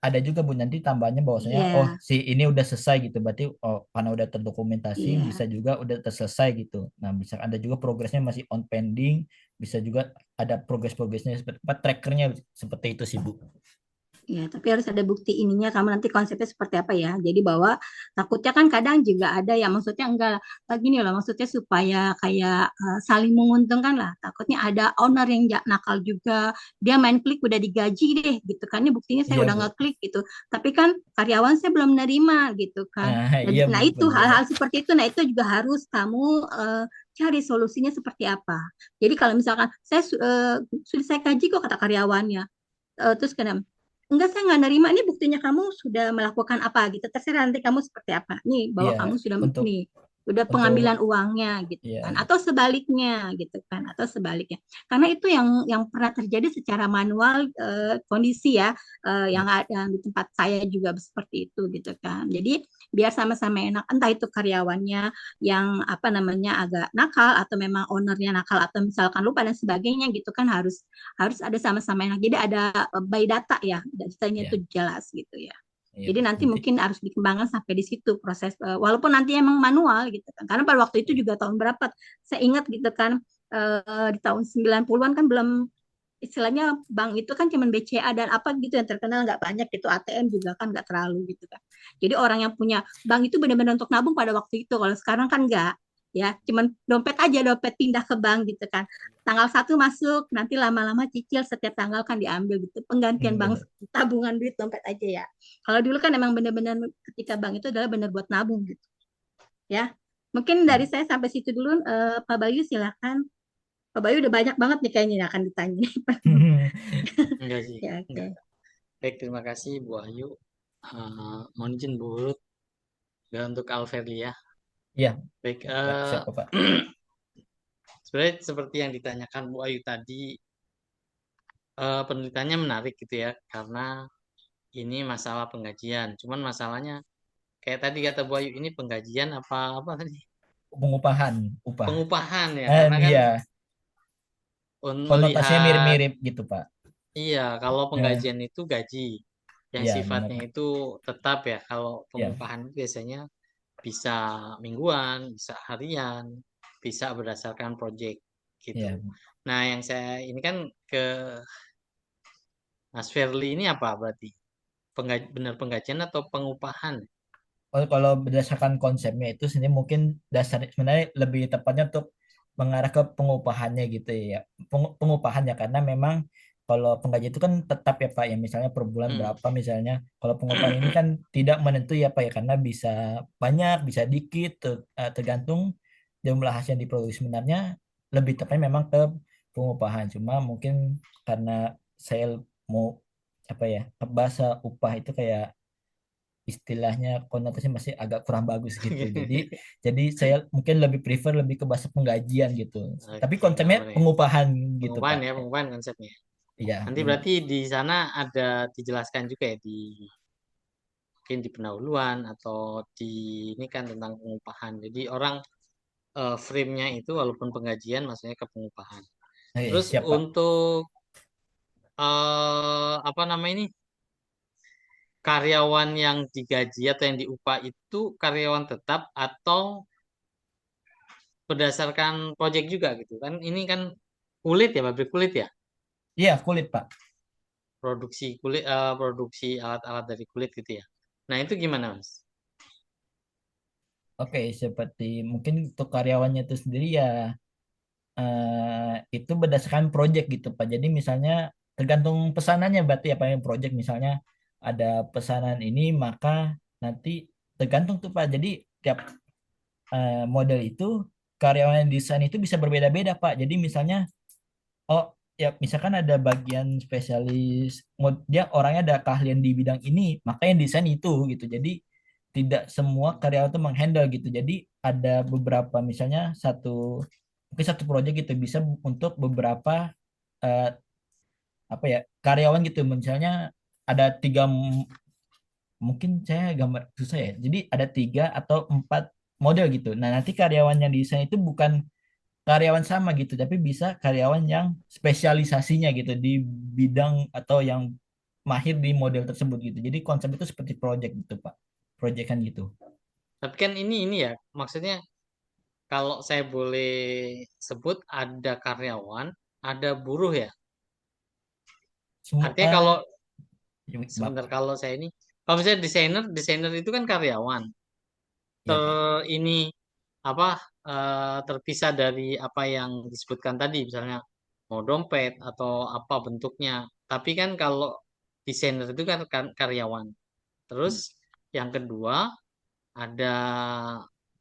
ada juga Bu nanti tambahnya bahwasanya oh Iya, si ini udah selesai gitu berarti oh karena udah terdokumentasi bisa iya. juga udah terselesai gitu. Nah, bisa ada juga progresnya masih on pending, bisa juga ada progresnya seperti apa trackernya seperti itu sih Bu. Ya, tapi harus ada bukti ininya kamu nanti konsepnya seperti apa ya. Jadi bahwa takutnya kan kadang juga ada yang maksudnya enggak gini loh, maksudnya supaya kayak saling menguntungkan lah. Takutnya ada owner yang nakal juga, dia main klik udah digaji deh gitu kan. Ini buktinya saya Iya udah Bu. ngeklik gitu. Tapi kan karyawan saya belum menerima gitu kan. Nah, Nah, iya Bu, nah itu benar hal-hal Pak. seperti itu, nah itu juga harus kamu cari solusinya seperti apa. Jadi kalau misalkan sudah saya kaji kok kata karyawannya. Terus kenapa? Enggak, saya nggak nerima. Ini buktinya kamu sudah melakukan apa gitu. Terserah nanti kamu seperti apa. Nih, bahwa Iya, kamu sudah untuk nih udah untuk pengambilan uangnya gitu iya kan, atau sebaliknya gitu kan, atau sebaliknya. Karena itu yang pernah terjadi secara manual, kondisi ya, iya, yang di tempat saya juga seperti itu gitu kan. Jadi biar sama-sama enak, entah itu karyawannya yang apa namanya agak nakal atau memang ownernya nakal atau misalkan lupa dan sebagainya gitu kan, harus harus ada sama-sama enak. Jadi ada by data ya, datanya iya, itu jelas gitu ya. iya Jadi Bu. nanti Nanti mungkin harus dikembangkan sampai di situ proses, walaupun nanti emang manual gitu kan. Karena pada waktu itu juga tahun berapa saya ingat gitu kan, di tahun 90-an kan belum istilahnya bank itu kan cuman BCA dan apa gitu yang terkenal, nggak banyak gitu, ATM juga kan nggak terlalu gitu kan. Jadi orang yang punya bank itu benar-benar untuk nabung pada waktu itu. Kalau sekarang kan nggak, ya cuman dompet aja, dompet pindah ke bank gitu kan. Tanggal satu masuk, nanti lama-lama cicil setiap tanggal kan diambil gitu. Penggantian bank benar. tabungan duit dompet aja ya. Kalau dulu kan emang benar-benar ketika bank itu adalah benar buat nabung gitu ya. Mungkin dari saya sampai situ dulu, Pak Bayu silakan. Pak Bayu udah banyak banget nih kayaknya yang akan ditanya. Enggak sih, Ya, enggak. oke. Baik, terima kasih Bu Ayu. Mohon izin Bu Hurut, ya, untuk Alfeli ya. Iya, Baik, Pak, siapa Pak? sebenarnya seperti yang ditanyakan Bu Ayu tadi, penelitiannya menarik gitu ya, karena ini masalah penggajian. Cuman masalahnya, kayak tadi kata Bu Ayu, ini penggajian apa apa tadi? Pengupahan, upah. Pengupahan ya, karena kan Iya, konotasinya melihat, mirip-mirip gitu Pak. iya, kalau Eh, penggajian itu gaji, yang iya benar sifatnya Pak. itu tetap ya. Kalau Iya, pengupahan itu biasanya bisa mingguan, bisa harian, bisa berdasarkan project gitu. iya. Nah, yang saya ini kan ke Mas Ferli ini apa berarti? Benar penggajian atau pengupahan? Kalau berdasarkan konsepnya itu sendiri mungkin dasar sebenarnya lebih tepatnya untuk mengarah ke pengupahannya gitu ya. Pengupahan ya karena memang kalau penggaji itu kan tetap ya Pak ya misalnya per bulan Hmm. berapa misalnya. Kalau pengupahan ini kan tidak menentu ya Pak ya karena bisa banyak bisa dikit tergantung jumlah hasil yang diproduksi sebenarnya lebih tepatnya memang ke pengupahan. Cuma mungkin karena saya mau apa ya bahasa upah itu kayak istilahnya konotasinya masih agak kurang bagus gitu. Jadi saya mungkin lebih prefer lebih ke bahasa penggajian gitu. Tapi Oke, nggak konsepnya apa-apa ya. pengupahan gitu, Pengupahan Pak. ya, pengupahan konsepnya. Iya, Nanti benar. berarti di sana ada dijelaskan juga ya di mungkin di pendahuluan atau di ini kan tentang pengupahan. Jadi orang frame-nya itu walaupun penggajian maksudnya ke pengupahan. Oke, Terus siap Pak. untuk apa namanya ini, karyawan yang digaji atau yang diupah itu karyawan tetap atau berdasarkan proyek juga gitu kan? Ini kan kulit ya, pabrik kulit ya, Iya, kulit Pak. produksi kulit, produksi alat-alat dari kulit gitu ya. Nah itu gimana Mas? Oke, seperti mungkin untuk karyawannya itu sendiri ya itu berdasarkan project gitu Pak. Jadi misalnya tergantung pesanannya berarti apa yang project misalnya ada pesanan ini maka nanti tergantung tuh Pak. Jadi tiap model itu karyawan yang desain itu bisa berbeda-beda Pak. Jadi misalnya oh ya misalkan ada bagian spesialis dia orangnya ada keahlian di bidang ini maka yang desain itu gitu. Jadi tidak semua karyawan itu menghandle gitu. Jadi ada beberapa misalnya mungkin satu proyek gitu bisa untuk beberapa eh, apa ya karyawan gitu misalnya ada mungkin saya gambar susah ya jadi ada 3 atau 4 model gitu nah nanti karyawan yang desain itu bukan karyawan sama gitu tapi bisa karyawan yang spesialisasinya gitu di bidang atau yang mahir di model tersebut gitu jadi konsep itu seperti project gitu Pak project kan gitu Tapi kan ini ya, maksudnya kalau saya boleh sebut ada karyawan, ada buruh ya. Artinya kalau semua sebentar, Bapak kalau saya ini, kalau misalnya desainer, desainer itu kan karyawan. ya Pak Ini apa, terpisah dari apa yang disebutkan tadi, misalnya mau dompet atau apa bentuknya. Tapi kan kalau desainer itu kan karyawan. Terus yang kedua ada,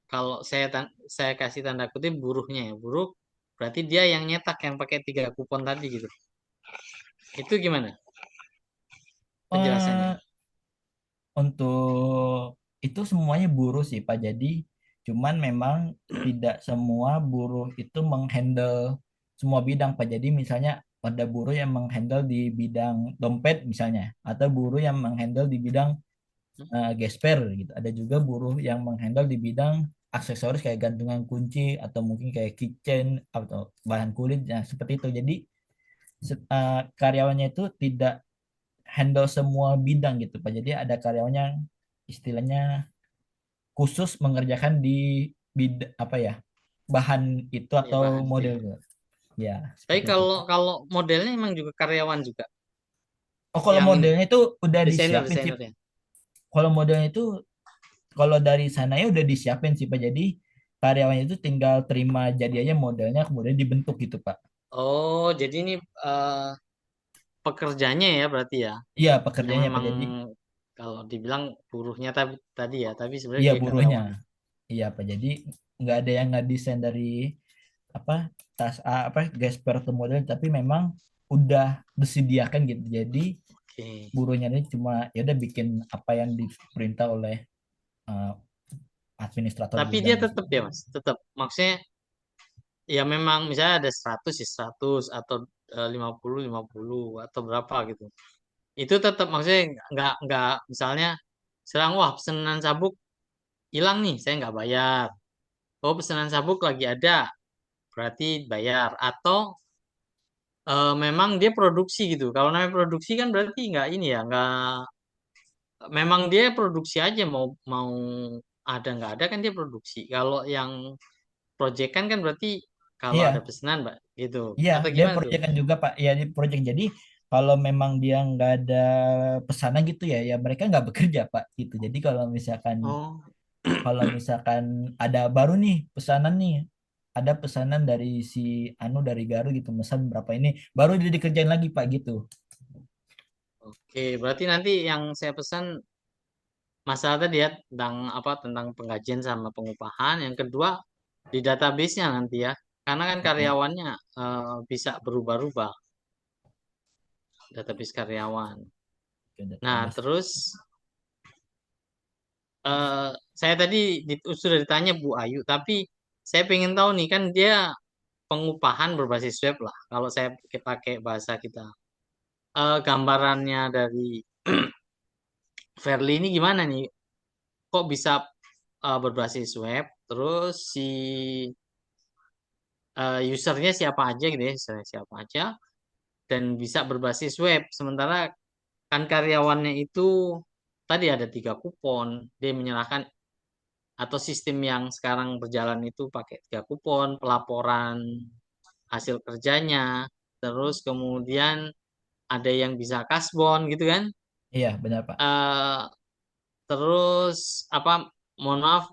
kalau saya kasih tanda kutip buruhnya ya, buruh berarti dia yang nyetak yang pakai 3 kupon tadi gitu. Itu gimana penjelasannya? eh untuk itu semuanya buruh sih Pak. Jadi cuman memang tidak semua buruh itu menghandle semua bidang Pak. Jadi misalnya ada buruh yang menghandle di bidang dompet misalnya atau buruh yang menghandle di bidang gesper gitu. Ada juga buruh yang menghandle di bidang aksesoris kayak gantungan kunci atau mungkin kayak kitchen atau bahan kulit ya seperti itu. Jadi karyawannya itu tidak handle semua bidang gitu Pak. Jadi ada karyawan yang istilahnya khusus mengerjakan di apa ya bahan itu Ya atau bahan itu model ya. ya Tapi seperti itu kalau Pak. kalau modelnya emang juga karyawan juga Oh kalau yang ini, modelnya itu udah desainer disiapin sih. desainernya. Kalau modelnya itu kalau dari sana ya udah disiapin sih Pak. Jadi karyawannya itu tinggal terima jadi aja modelnya kemudian dibentuk gitu Pak. Oh, jadi ini eh, pekerjanya ya berarti ya, Iya yang pekerjaannya Pak. memang Jadi kalau dibilang buruhnya tapi tadi ya, tapi sebenarnya iya dia buruhnya. karyawan. Iya Pak. Jadi nggak ada yang nggak desain dari apa apa gesper atau model tapi memang udah disediakan gitu. Jadi Oke. buruhnya ini cuma ya udah bikin apa yang diperintah oleh eh, administrator Tapi gudang dia di tetap situ. ya Mas, tetap. Maksudnya ya memang misalnya ada 100 ya 100 atau 50 atau berapa gitu. Itu tetap maksudnya nggak misalnya serang wah pesanan sabuk hilang nih, saya nggak bayar. Oh pesanan sabuk lagi ada, berarti bayar. Atau memang dia produksi gitu. Kalau namanya produksi kan berarti nggak ini ya, nggak, memang dia produksi aja mau mau ada nggak ada kan dia produksi. Kalau yang project kan berarti kalau ada Iya, pesanan Mbak gitu. iya, Atau dia gimana tuh? proyekkan juga Pak. Ya, di proyek. Jadi kalau memang dia nggak ada pesanan gitu ya, ya mereka nggak bekerja Pak. Gitu. Jadi Oh, kalau misalkan ada baru nih pesanan nih, ada pesanan dari si Anu dari Garu gitu, pesan berapa ini, baru dia dikerjain lagi Pak gitu. oke. Berarti nanti yang saya pesan masalah tadi ya tentang apa, tentang penggajian sama pengupahan. Yang kedua di database-nya nanti ya. Karena kan Oke, karyawannya bisa berubah-ubah, database karyawan. oke, Nah, database. terus saya tadi sudah ditanya Bu Ayu, tapi saya pengen tahu nih kan dia pengupahan berbasis web lah. Kalau saya pakai bahasa kita, gambarannya dari Verly ini gimana nih? Kok bisa berbasis web? Terus si usernya siapa aja gitu ya, usernya siapa aja, dan bisa berbasis web. Sementara kan karyawannya itu tadi ada 3 kupon, dia menyerahkan atau sistem yang sekarang berjalan itu pakai 3 kupon, pelaporan hasil kerjanya, terus kemudian ada yang bisa kasbon gitu kan. Iya, benar Pak. eh Terus apa? Mohon maaf,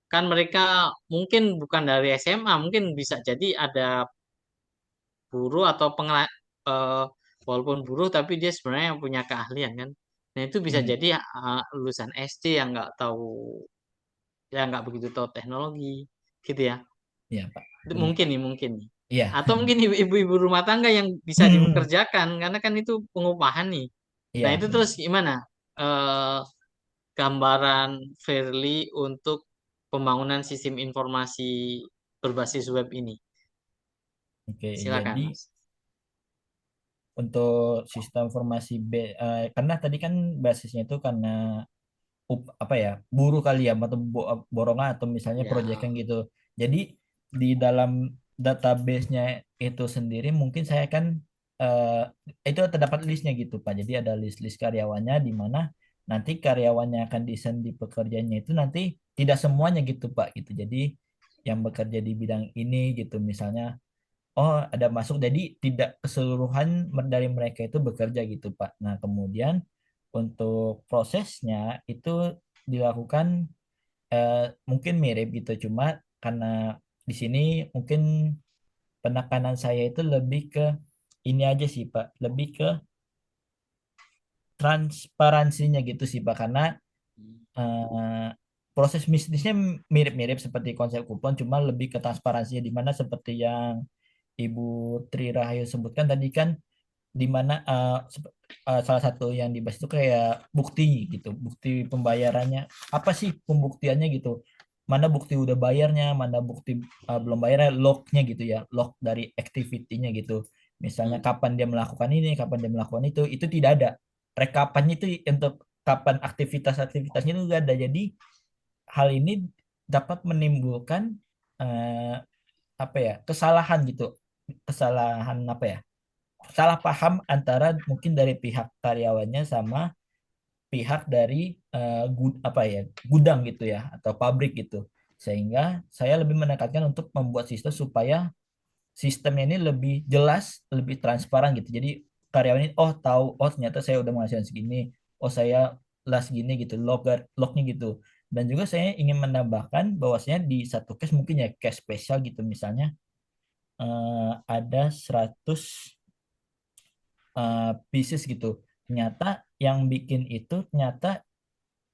kan mereka mungkin bukan dari SMA, mungkin bisa jadi ada buruh atau walaupun buruh tapi dia sebenarnya yang punya keahlian kan. Nah itu bisa Hmm, jadi lulusan SD yang nggak tahu, ya nggak begitu tahu teknologi, gitu ya. iya Pak. Itu Benar mungkin Pak. nih, mungkin nih. Iya. Atau mungkin ibu-ibu rumah tangga yang bisa Hmm, dipekerjakan karena kan itu pengupahan nih. Nah iya, itu benar. terus gimana? Eh Gambaran Fairly untuk pembangunan sistem informasi berbasis web ini. Oke, Silakan, jadi Mas. untuk sistem informasi karena tadi kan basisnya itu karena apa ya, buruh kali ya, atau borongan atau misalnya proyek Ya. yang gitu. Jadi di dalam database-nya itu sendiri mungkin saya kan eh, itu terdapat listnya gitu Pak. Jadi ada list-list karyawannya di mana nanti karyawannya akan desain di pekerjaannya itu nanti tidak semuanya gitu Pak gitu. Jadi yang bekerja di bidang ini gitu misalnya, oh ada masuk, jadi tidak keseluruhan dari mereka itu bekerja gitu Pak. Nah kemudian untuk prosesnya itu dilakukan eh, mungkin mirip gitu, cuma karena di sini mungkin penekanan saya itu lebih ke ini aja sih Pak, lebih ke transparansinya gitu sih Pak, karena eh, proses bisnisnya mirip-mirip seperti konsep kupon, cuma lebih ke transparansinya di mana seperti yang Ibu Tri Rahayu sebutkan tadi kan, di mana salah satu yang dibahas itu kayak bukti gitu, bukti pembayarannya apa sih, pembuktiannya gitu, mana bukti udah bayarnya, mana bukti belum bayarnya, lognya gitu ya, log dari activity-nya gitu, misalnya Hmm. kapan dia melakukan ini, kapan dia melakukan itu tidak ada rekapannya, itu untuk kapan aktivitas-aktivitasnya itu nggak ada. Jadi hal ini dapat menimbulkan eh, apa ya, kesalahan gitu, kesalahan apa ya, salah paham antara mungkin dari pihak karyawannya sama pihak dari apa ya, gudang gitu ya atau pabrik gitu, sehingga saya lebih menekankan untuk membuat sistem supaya sistemnya ini lebih jelas, lebih transparan gitu. Jadi karyawan ini oh tahu, oh ternyata saya udah menghasilkan segini, oh saya last gini gitu, lognya gitu. Dan juga saya ingin menambahkan bahwasanya di satu case mungkin ya, case spesial gitu, misalnya ada 100 pieces gitu. Ternyata yang bikin itu ternyata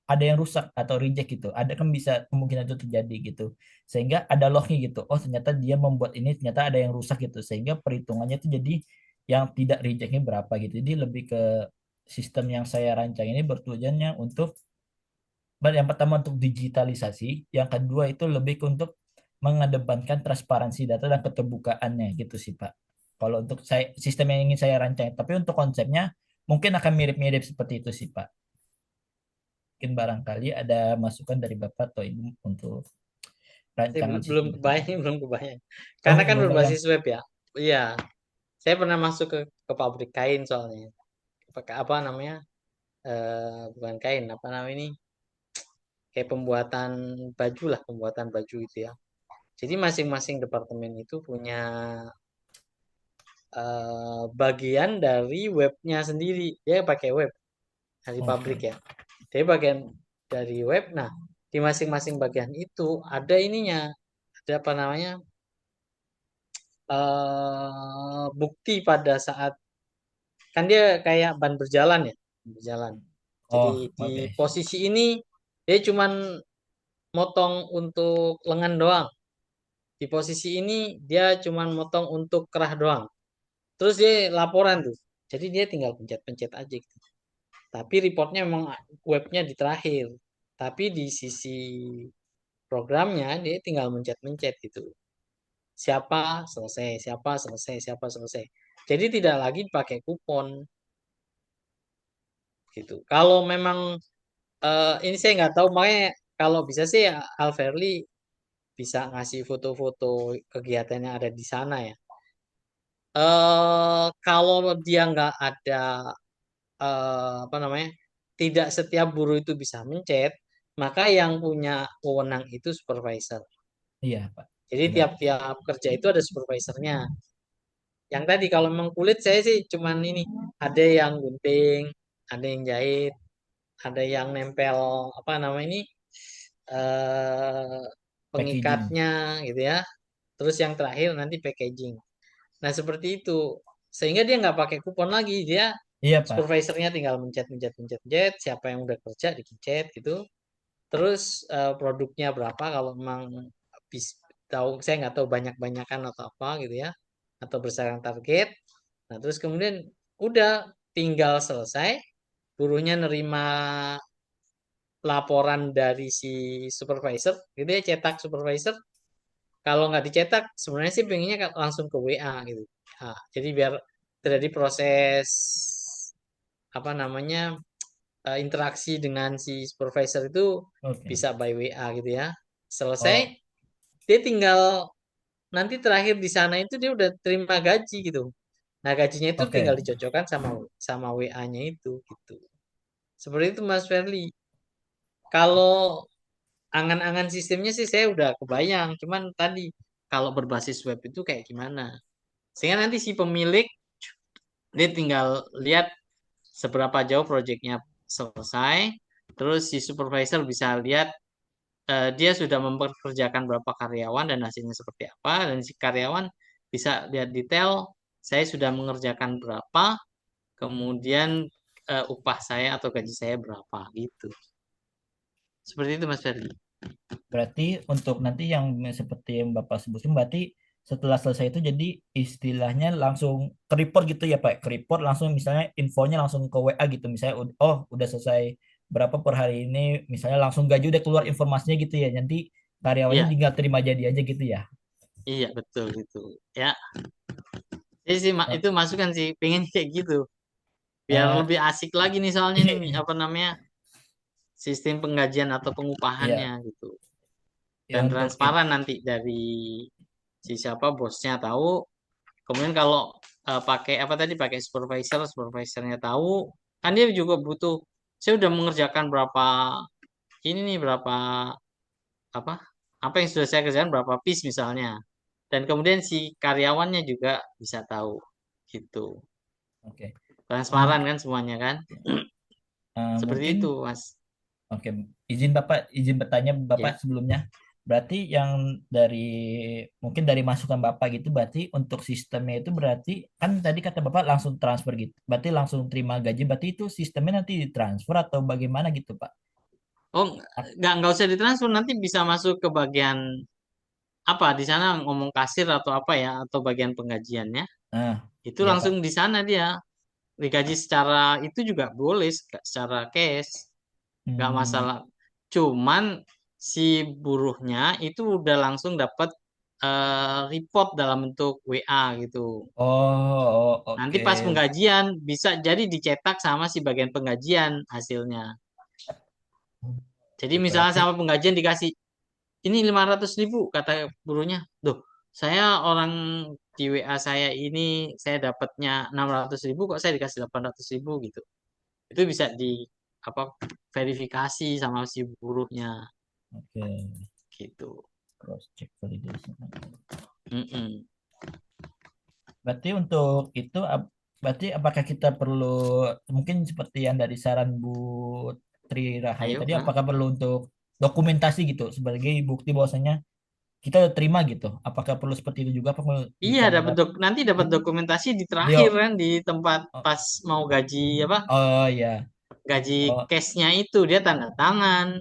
ada yang rusak atau reject gitu. Ada kan bisa kemungkinan itu terjadi gitu. Sehingga ada lognya gitu. Oh ternyata dia membuat ini ternyata ada yang rusak gitu. Sehingga perhitungannya itu jadi yang tidak rejectnya berapa gitu. Jadi lebih ke sistem yang saya rancang ini bertujuannya untuk yang pertama untuk digitalisasi, yang kedua itu lebih ke untuk mengedepankan transparansi data dan keterbukaannya gitu sih Pak. Kalau untuk saya sistem yang ingin saya rancang, tapi untuk konsepnya mungkin akan mirip-mirip seperti itu sih Pak. Mungkin barangkali ada masukan dari Bapak atau Ibu untuk Saya rancangan belum sistem kebayang, informasi. belum kebayang. Oh, Karena kan belum bayang. berbasis web ya. Iya, saya pernah masuk ke pabrik kain soalnya. Pakai apa namanya? Bukan kain, apa namanya ini? Kayak pembuatan baju lah, pembuatan baju itu ya. Jadi masing-masing departemen itu punya bagian dari webnya sendiri. Dia pakai web dari pabrik Oke. ya. Dia bagian dari web. Nah, di masing-masing bagian itu ada ininya, ada apa namanya? Bukti pada saat kan dia kayak ban berjalan ya, berjalan. Jadi Oh, di oke. posisi ini dia cuman motong untuk lengan doang. Di posisi ini dia cuman motong untuk kerah doang. Terus dia laporan tuh. Jadi dia tinggal pencet-pencet aja gitu. Tapi reportnya memang webnya di terakhir. Tapi di sisi programnya dia tinggal mencet-mencet gitu. Siapa selesai, siapa selesai, siapa selesai. Jadi tidak lagi pakai kupon gitu. Kalau memang ini saya nggak tahu, makanya kalau bisa sih Alverly bisa ngasih foto-foto kegiatan yang ada di sana ya. Kalau dia nggak ada apa namanya, tidak setiap buruh itu bisa mencet, maka yang punya wewenang itu supervisor. Iya, Pak. Jadi Benar. tiap-tiap kerja itu ada supervisornya. Yang tadi kalau memang kulit saya sih cuman ini, ada yang gunting, ada yang jahit, ada yang nempel apa namanya ini, eh Packaging. pengikatnya gitu ya. Terus yang terakhir nanti packaging. Nah seperti itu, sehingga dia nggak pakai kupon lagi, dia Iya, Pak. supervisornya tinggal mencet mencet mencet mencet, siapa yang udah kerja dipencet gitu. Terus produknya berapa kalau memang habis, tahu saya nggak tahu banyak-banyakan atau apa gitu ya, atau berdasarkan target. Nah terus kemudian udah tinggal selesai, buruhnya nerima laporan dari si supervisor gitu ya, cetak supervisor. Kalau nggak dicetak sebenarnya sih pengennya langsung ke WA gitu. Nah, jadi biar terjadi proses apa namanya, interaksi dengan si supervisor itu Oke. bisa by WA gitu ya. Selesai, Oh, dia tinggal nanti terakhir di sana itu dia udah terima gaji gitu. Nah, gajinya itu tinggal oke. dicocokkan sama sama WA-nya itu gitu. Seperti itu Mas Ferli. Kalau angan-angan sistemnya sih saya udah kebayang, cuman tadi kalau berbasis web itu kayak gimana? Sehingga nanti si pemilik dia tinggal lihat seberapa jauh proyeknya selesai, terus si supervisor bisa lihat dia sudah memperkerjakan berapa karyawan dan hasilnya seperti apa, dan si karyawan bisa lihat detail, saya sudah mengerjakan berapa, kemudian upah saya atau gaji saya berapa gitu. Seperti itu Mas Ferdi. Berarti untuk nanti yang seperti yang Bapak sebutkan, berarti setelah selesai itu jadi istilahnya langsung ke report gitu ya, Pak. Ke report langsung misalnya infonya langsung ke WA gitu. Misalnya, oh udah selesai berapa per hari ini, misalnya langsung gaji udah keluar informasinya gitu ya. Nanti karyawannya Iya, tinggal terima jadi aja gitu ya. iya betul gitu. Ya, jadi sih Oh, itu masukan sih, pengen kayak gitu. Biar eh, lebih asik lagi nih soalnya nih apa namanya, sistem penggajian atau pengupahannya iya, gitu. ya Dan untuk transparan nanti dari si siapa bosnya tahu. Kemudian kalau pakai apa tadi, pakai supervisornya tahu, kan dia juga butuh. Saya udah mengerjakan berapa ini nih, berapa apa apa yang sudah saya kerjakan, berapa piece misalnya. Dan kemudian si karyawannya juga bisa tahu gitu. oke. Transparan Mungkin kan semuanya kan. Seperti mungkin itu Mas. oke, izin Bapak, izin bertanya Bapak Ya, sebelumnya. Berarti yang dari mungkin dari masukan Bapak gitu, berarti untuk sistemnya itu berarti kan tadi kata Bapak langsung transfer gitu. Berarti langsung terima gaji, berarti itu sistemnya nanti ditransfer atau bagaimana gitu, Pak? oh Ap- nggak usah ditransfer, nanti bisa masuk ke bagian apa di sana, ngomong kasir atau apa ya, atau bagian penggajiannya. Nah, Itu iya Pak. langsung di sana dia digaji secara itu juga boleh, secara cash, nggak Hmm, masalah. Cuman si buruhnya itu udah langsung dapat report dalam bentuk WA gitu. Nanti oke. pas penggajian bisa jadi dicetak sama si bagian penggajian hasilnya. Jadi Oke, misalnya berarti sama penggajian dikasih ini 500.000 kata buruhnya. Duh, saya orang di WA saya ini saya dapatnya 600.000, kok saya dikasih 800.000 gitu. Itu bisa di apa, verifikasi sama si buruhnya oke. gitu. Cross check validation. Mm-mm. Berarti untuk itu berarti apakah kita perlu mungkin seperti yang dari saran Bu Tri Rahayu Ayo, tadi ah. apakah perlu untuk dokumentasi gitu sebagai bukti bahwasanya kita udah terima gitu. Apakah perlu seperti itu juga apa perlu Iya, ditambah nanti dapat di, dokumentasi di terakhir di- kan, di tempat oh, pas mau gaji apa, oh ya. gaji Oh cashnya itu dia tanda tangan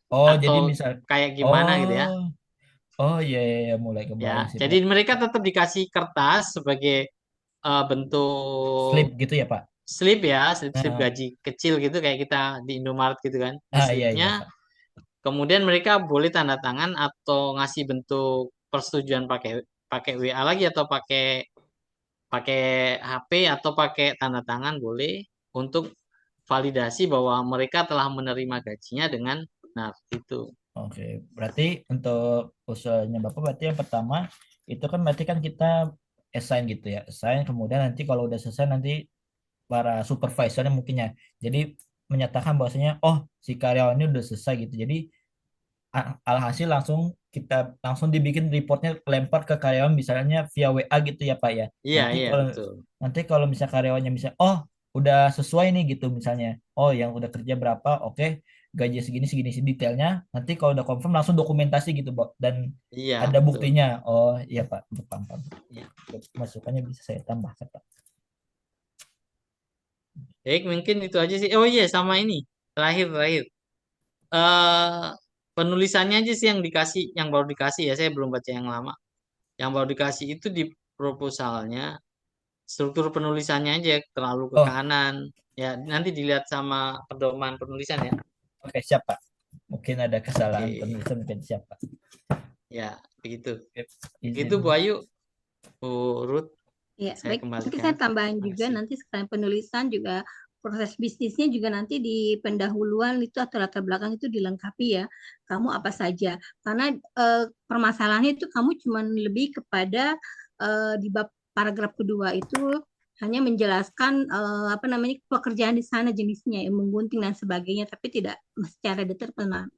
oh jadi atau misal kayak gimana gitu ya. oh oh iya iya, iya, mulai Ya, kebayang sih jadi Pak. mereka tetap dikasih kertas sebagai bentuk Slip gitu ya Pak. slip ya, slip-slip Nah, gaji kecil gitu kayak kita di Indomaret gitu kan. Di iya slipnya, iya Pak. kemudian mereka boleh tanda tangan atau ngasih bentuk persetujuan pakai pakai WA lagi, atau pakai pakai HP, atau pakai tanda tangan boleh, untuk validasi bahwa mereka telah menerima gajinya dengan benar itu. Oke, berarti untuk usulnya Bapak berarti yang pertama itu kan berarti kan kita assign gitu ya. Assign kemudian nanti kalau udah selesai nanti para supervisornya mungkin ya. Jadi menyatakan bahwasanya oh si karyawan ini udah selesai gitu. Jadi alhasil langsung kita langsung dibikin reportnya lempar ke karyawan misalnya via WA gitu ya Pak ya. Iya, Nanti iya, kalau betul. misal karyawannya bisa oh udah sesuai nih gitu misalnya. Oh yang udah kerja berapa? Oke, gaji segini segini segini detailnya. Nanti kalau udah confirm langsung dokumentasi gitu, Pak. Dan Iya, ada betul. buktinya. Oh iya Pak, paham, paham. Iya, masukannya bisa saya tambahkan Pak. Baik, mungkin itu aja sih. Oh iya, sama ini. Terakhir. eh Penulisannya aja sih yang dikasih, yang baru dikasih ya. Saya belum baca yang lama. Yang baru dikasih itu di proposalnya, struktur penulisannya aja terlalu ke Oh, kanan. Ya, nanti dilihat sama pedoman penulisan ya. oke siap Pak. Mungkin ada kesalahan Oke, penulisan mungkin siap Pak. ya begitu. Oke, Begitu Bu izin. Ayu, Bu Ruth, Ya, saya baik. Mungkin kembalikan. saya tambahin Terima juga kasih. nanti sekalian penulisan juga proses bisnisnya juga nanti di pendahuluan itu atau latar belakang itu dilengkapi ya. Kamu apa saja. Karena permasalahannya itu kamu cuma lebih kepada di bab paragraf kedua itu hanya menjelaskan apa namanya pekerjaan di sana jenisnya, yang menggunting dan sebagainya, tapi tidak secara detail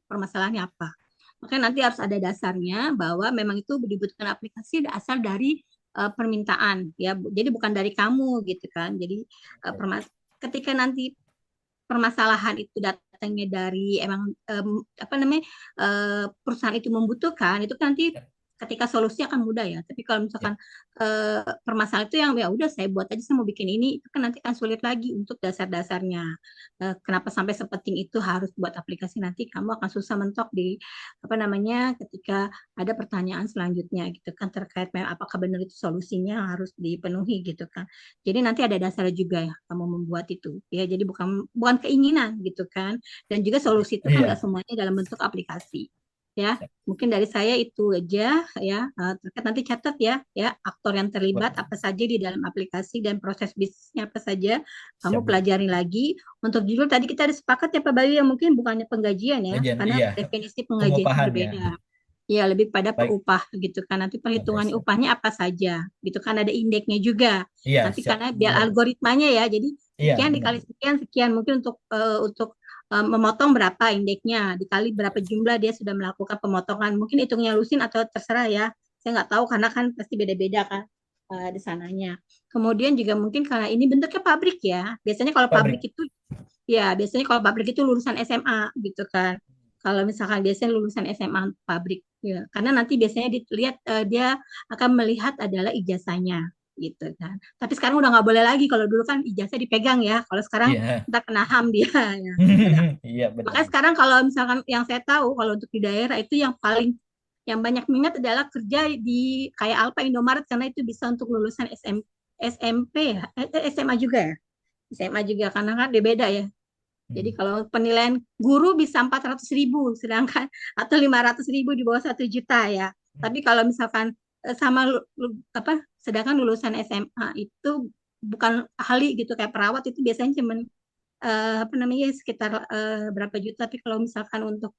permasalahannya apa. Makanya nanti harus ada dasarnya bahwa memang itu dibutuhkan aplikasi asal dari permintaan ya. Jadi bukan dari kamu gitu kan. Jadi ketika nanti permasalahan itu datangnya dari emang apa namanya perusahaan itu membutuhkan itu kan nanti Ya, ketika solusi akan mudah ya. Tapi kalau ya. misalkan permasalahan itu yang ya udah saya buat aja saya mau bikin ini itu kan nanti akan sulit lagi untuk dasar-dasarnya. Kenapa sampai sepenting itu harus buat aplikasi nanti kamu akan susah mentok di apa namanya ketika ada pertanyaan selanjutnya gitu kan terkait apakah benar itu solusinya harus dipenuhi gitu kan. Jadi nanti ada dasarnya juga ya kamu membuat itu ya. Jadi bukan bukan keinginan gitu kan. Dan juga solusi itu kan nggak Iya. semuanya dalam bentuk aplikasi. Ya, Siap. mungkin dari saya itu aja ya. Terkait nanti catat ya aktor yang terlibat Boleh. apa saja di dalam aplikasi dan proses bisnisnya apa saja. Siap Kamu Bu. pelajari lagi. Untuk judul tadi kita ada sepakat ya Pak Bayu yang mungkin bukannya penggajian ya, Gajian, karena iya. definisi penggajian itu Pengupahannya. berbeda. Ya, lebih pada per Baik. upah gitu kan. Nanti Oke, perhitungan siap. upahnya apa saja gitu kan ada indeksnya juga. Iya, Nanti siap. karena biar Benar Bu. algoritmanya ya. Jadi Iya, sekian benar dikali Bu. sekian sekian mungkin untuk memotong berapa indeksnya dikali berapa jumlah dia sudah melakukan pemotongan. Mungkin hitungnya lusin atau terserah ya. Saya nggak tahu karena kan pasti beda-beda kan di sananya. Kemudian juga mungkin karena ini bentuknya pabrik ya. Biasanya kalau pabrik Pabrik. itu ya, biasanya kalau pabrik itu lulusan SMA gitu kan. Kalau misalkan biasanya lulusan SMA pabrik, ya. Karena nanti biasanya dilihat dia akan melihat adalah ijazahnya gitu kan. Tapi sekarang udah nggak boleh lagi. Kalau dulu kan ijazah dipegang ya. Kalau sekarang Iya. kita kena HAM dia ya. Iya, benar Makanya Bu. sekarang kalau misalkan yang saya tahu kalau untuk di daerah itu yang banyak minat adalah kerja di kayak Alfa Indomaret karena itu bisa untuk lulusan SMP ya, SMA juga ya. SMA juga karena kan dia beda ya. Jadi Hmm. kalau penilaian guru bisa 400.000, sedangkan atau 500.000 di bawah 1 juta ya. Tapi kalau misalkan sama apa, sedangkan lulusan SMA itu bukan ahli gitu kayak perawat itu biasanya cuman apa namanya sekitar berapa juta. Tapi kalau misalkan untuk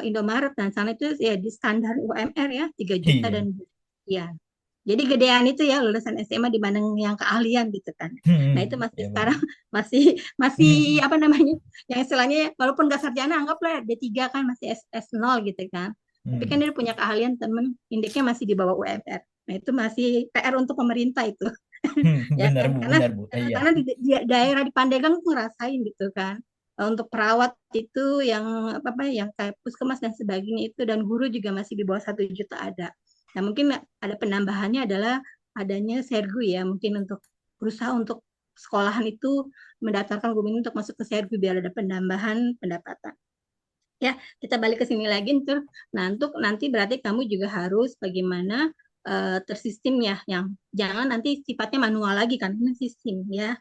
Indomaret dan sana itu ya di standar UMR ya 3 juta Iya. dan ya. Jadi gedean itu ya lulusan SMA dibanding yang keahlian gitu kan. Nah itu masih Iya, sekarang benar. masih masih apa namanya yang istilahnya walaupun nggak sarjana anggaplah D3 kan masih S0 gitu kan. Tapi kan Hmm. dia punya keahlian temen indeksnya masih di bawah UMR. Nah itu masih PR untuk pemerintah itu ya Benar kan Bu, karena benar Bu. Iya. karena di daerah di Pandeglang tuh ngerasain gitu kan. Untuk perawat itu yang apa yang kayak puskesmas dan sebagainya itu dan guru juga masih di bawah 1 juta ada. Nah, mungkin ada penambahannya adalah adanya Sergu ya, mungkin untuk berusaha untuk sekolahan itu mendaftarkan guru ini untuk masuk ke Sergu biar ada penambahan pendapatan. Ya, kita balik ke sini lagi tuh. Nah, untuk nanti berarti kamu juga harus bagaimana tersistem ya, yang jangan nanti sifatnya manual lagi kan, ini sistem ya.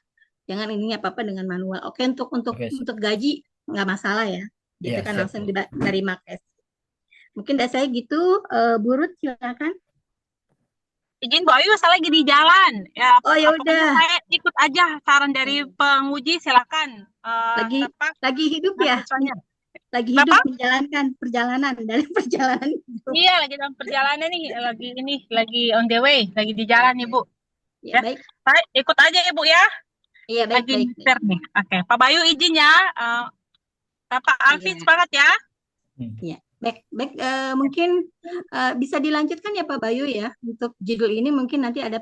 Jangan ininya apa-apa dengan manual. Oke, untuk untuk Oke, untuk gaji nggak masalah ya, gitu iya kan siap langsung Bu. terima cash. Mungkin dari saya gitu, Bu Ruth silakan. Izin Bu Ayu, saya lagi di jalan. Ya, Oh ya pokoknya udah, saya ikut aja saran dari penguji, silakan. lagi Apa lagi hidup ya. mahasiswanya? lagi Kenapa? hidup menjalankan perjalanan dari perjalanan hidup. Iya, lagi dalam perjalanan nih, lagi on the way, lagi di jalan nih, Bu. Ya, Ya, baik. baik, ikut aja ya, Bu ya. Iya, baik, Lagi baik, baik. nyetir nih. Oke, Pak Bayu izin ya. Bapak Alvin Iya, semangat ya. Hmm. iya. Baik, baik. Mungkin bisa dilanjutkan ya Pak Bayu ya. Untuk judul ini mungkin nanti ada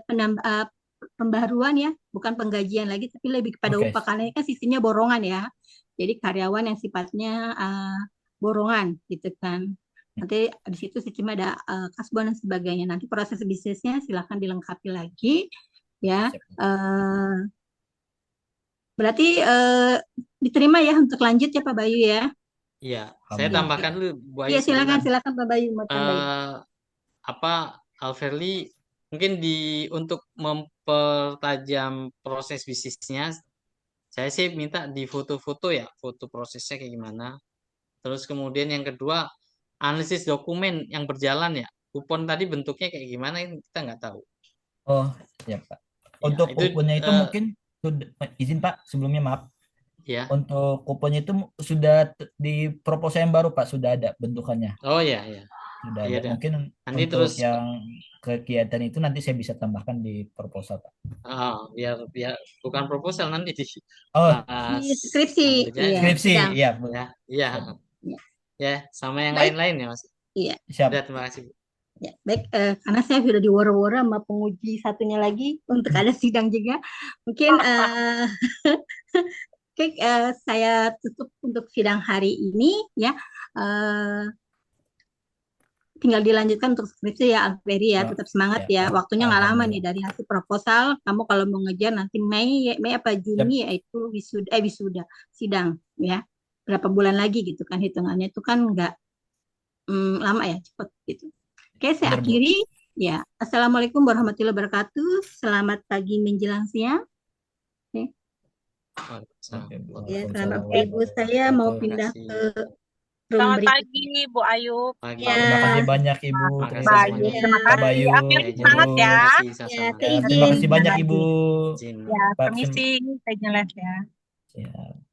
pembaruan ya, bukan penggajian lagi, tapi lebih kepada Oke. upah karena ini kan sistemnya borongan ya. Jadi karyawan yang sifatnya borongan gitu kan. Nanti di situ sistemnya ada kasbon dan sebagainya. Nanti proses bisnisnya silakan dilengkapi lagi ya. Siap. Berarti diterima ya untuk lanjut ya Pak Bayu ya. Iya, saya Alhamdulillah. tambahkan dulu Bu Ayu Iya silakan sebentar. silakan Pak Bayu mau tambahin. Apa Alverly mungkin untuk mempertajam proses bisnisnya, saya sih minta di foto-foto ya, foto prosesnya kayak gimana. Terus kemudian yang kedua, analisis dokumen yang berjalan ya. Kupon tadi bentuknya kayak gimana kita nggak tahu. Oh, ya Pak. Ya, Untuk itu kuponnya itu mungkin sudah, izin Pak, sebelumnya maaf. ya. Untuk kuponnya itu sudah di proposal yang baru Pak, sudah ada bentukannya. Oh ya, ya. Sudah Iya ada. dah. Mungkin Nanti untuk terus yang kegiatan itu nanti saya bisa tambahkan di proposal Pak. biar bukan proposal nanti di Oh, pas Di skripsi, kerjaan. iya, skripsi, sidang. iya. Ya, iya. Siap. Ya. Ya, sama yang Baik, lain-lain ya Mas. iya. Siap. Udah, terima kasih. Bu. Ya, baik, karena saya sudah diworo-woro sama penguji satunya lagi untuk ada sidang juga. Mungkin oke, saya tutup untuk sidang hari ini ya. Tinggal dilanjutkan untuk skripsi ya Alferi ya, Oh, tetap semangat ya. ya. Waktunya nggak lama nih Alhamdulillah. dari hasil proposal. Kamu kalau mau ngejar nanti Mei apa Juni ya itu wisuda sidang ya. Berapa bulan lagi gitu kan hitungannya itu kan nggak lama ya, cepet gitu. Oke, saya Benar, Bu. akhiri ya. Assalamualaikum warahmatullahi wabarakatuh. Selamat pagi menjelang siang. Oke. Oke, Bu. Ya, Waalaikumsalam selamat Bapak Ibu. Saya mau warahmatullahi pindah Terima ke kasih. room Selamat berikutnya. pagi, Bu Ayu. Pagi. Ya, Terima kasih banyak Ibu. Terima Terima kasih Bayu, kasih semuanya. terima Pak kasih. Bayu, Alvin Ya, semangat Ibu. ya. terima kasih ya, sama-sama. saya Ya, terima izin. kasih banyak Ibu. Izin. Ya, Pak, permisi. Saya jelas ya. siap.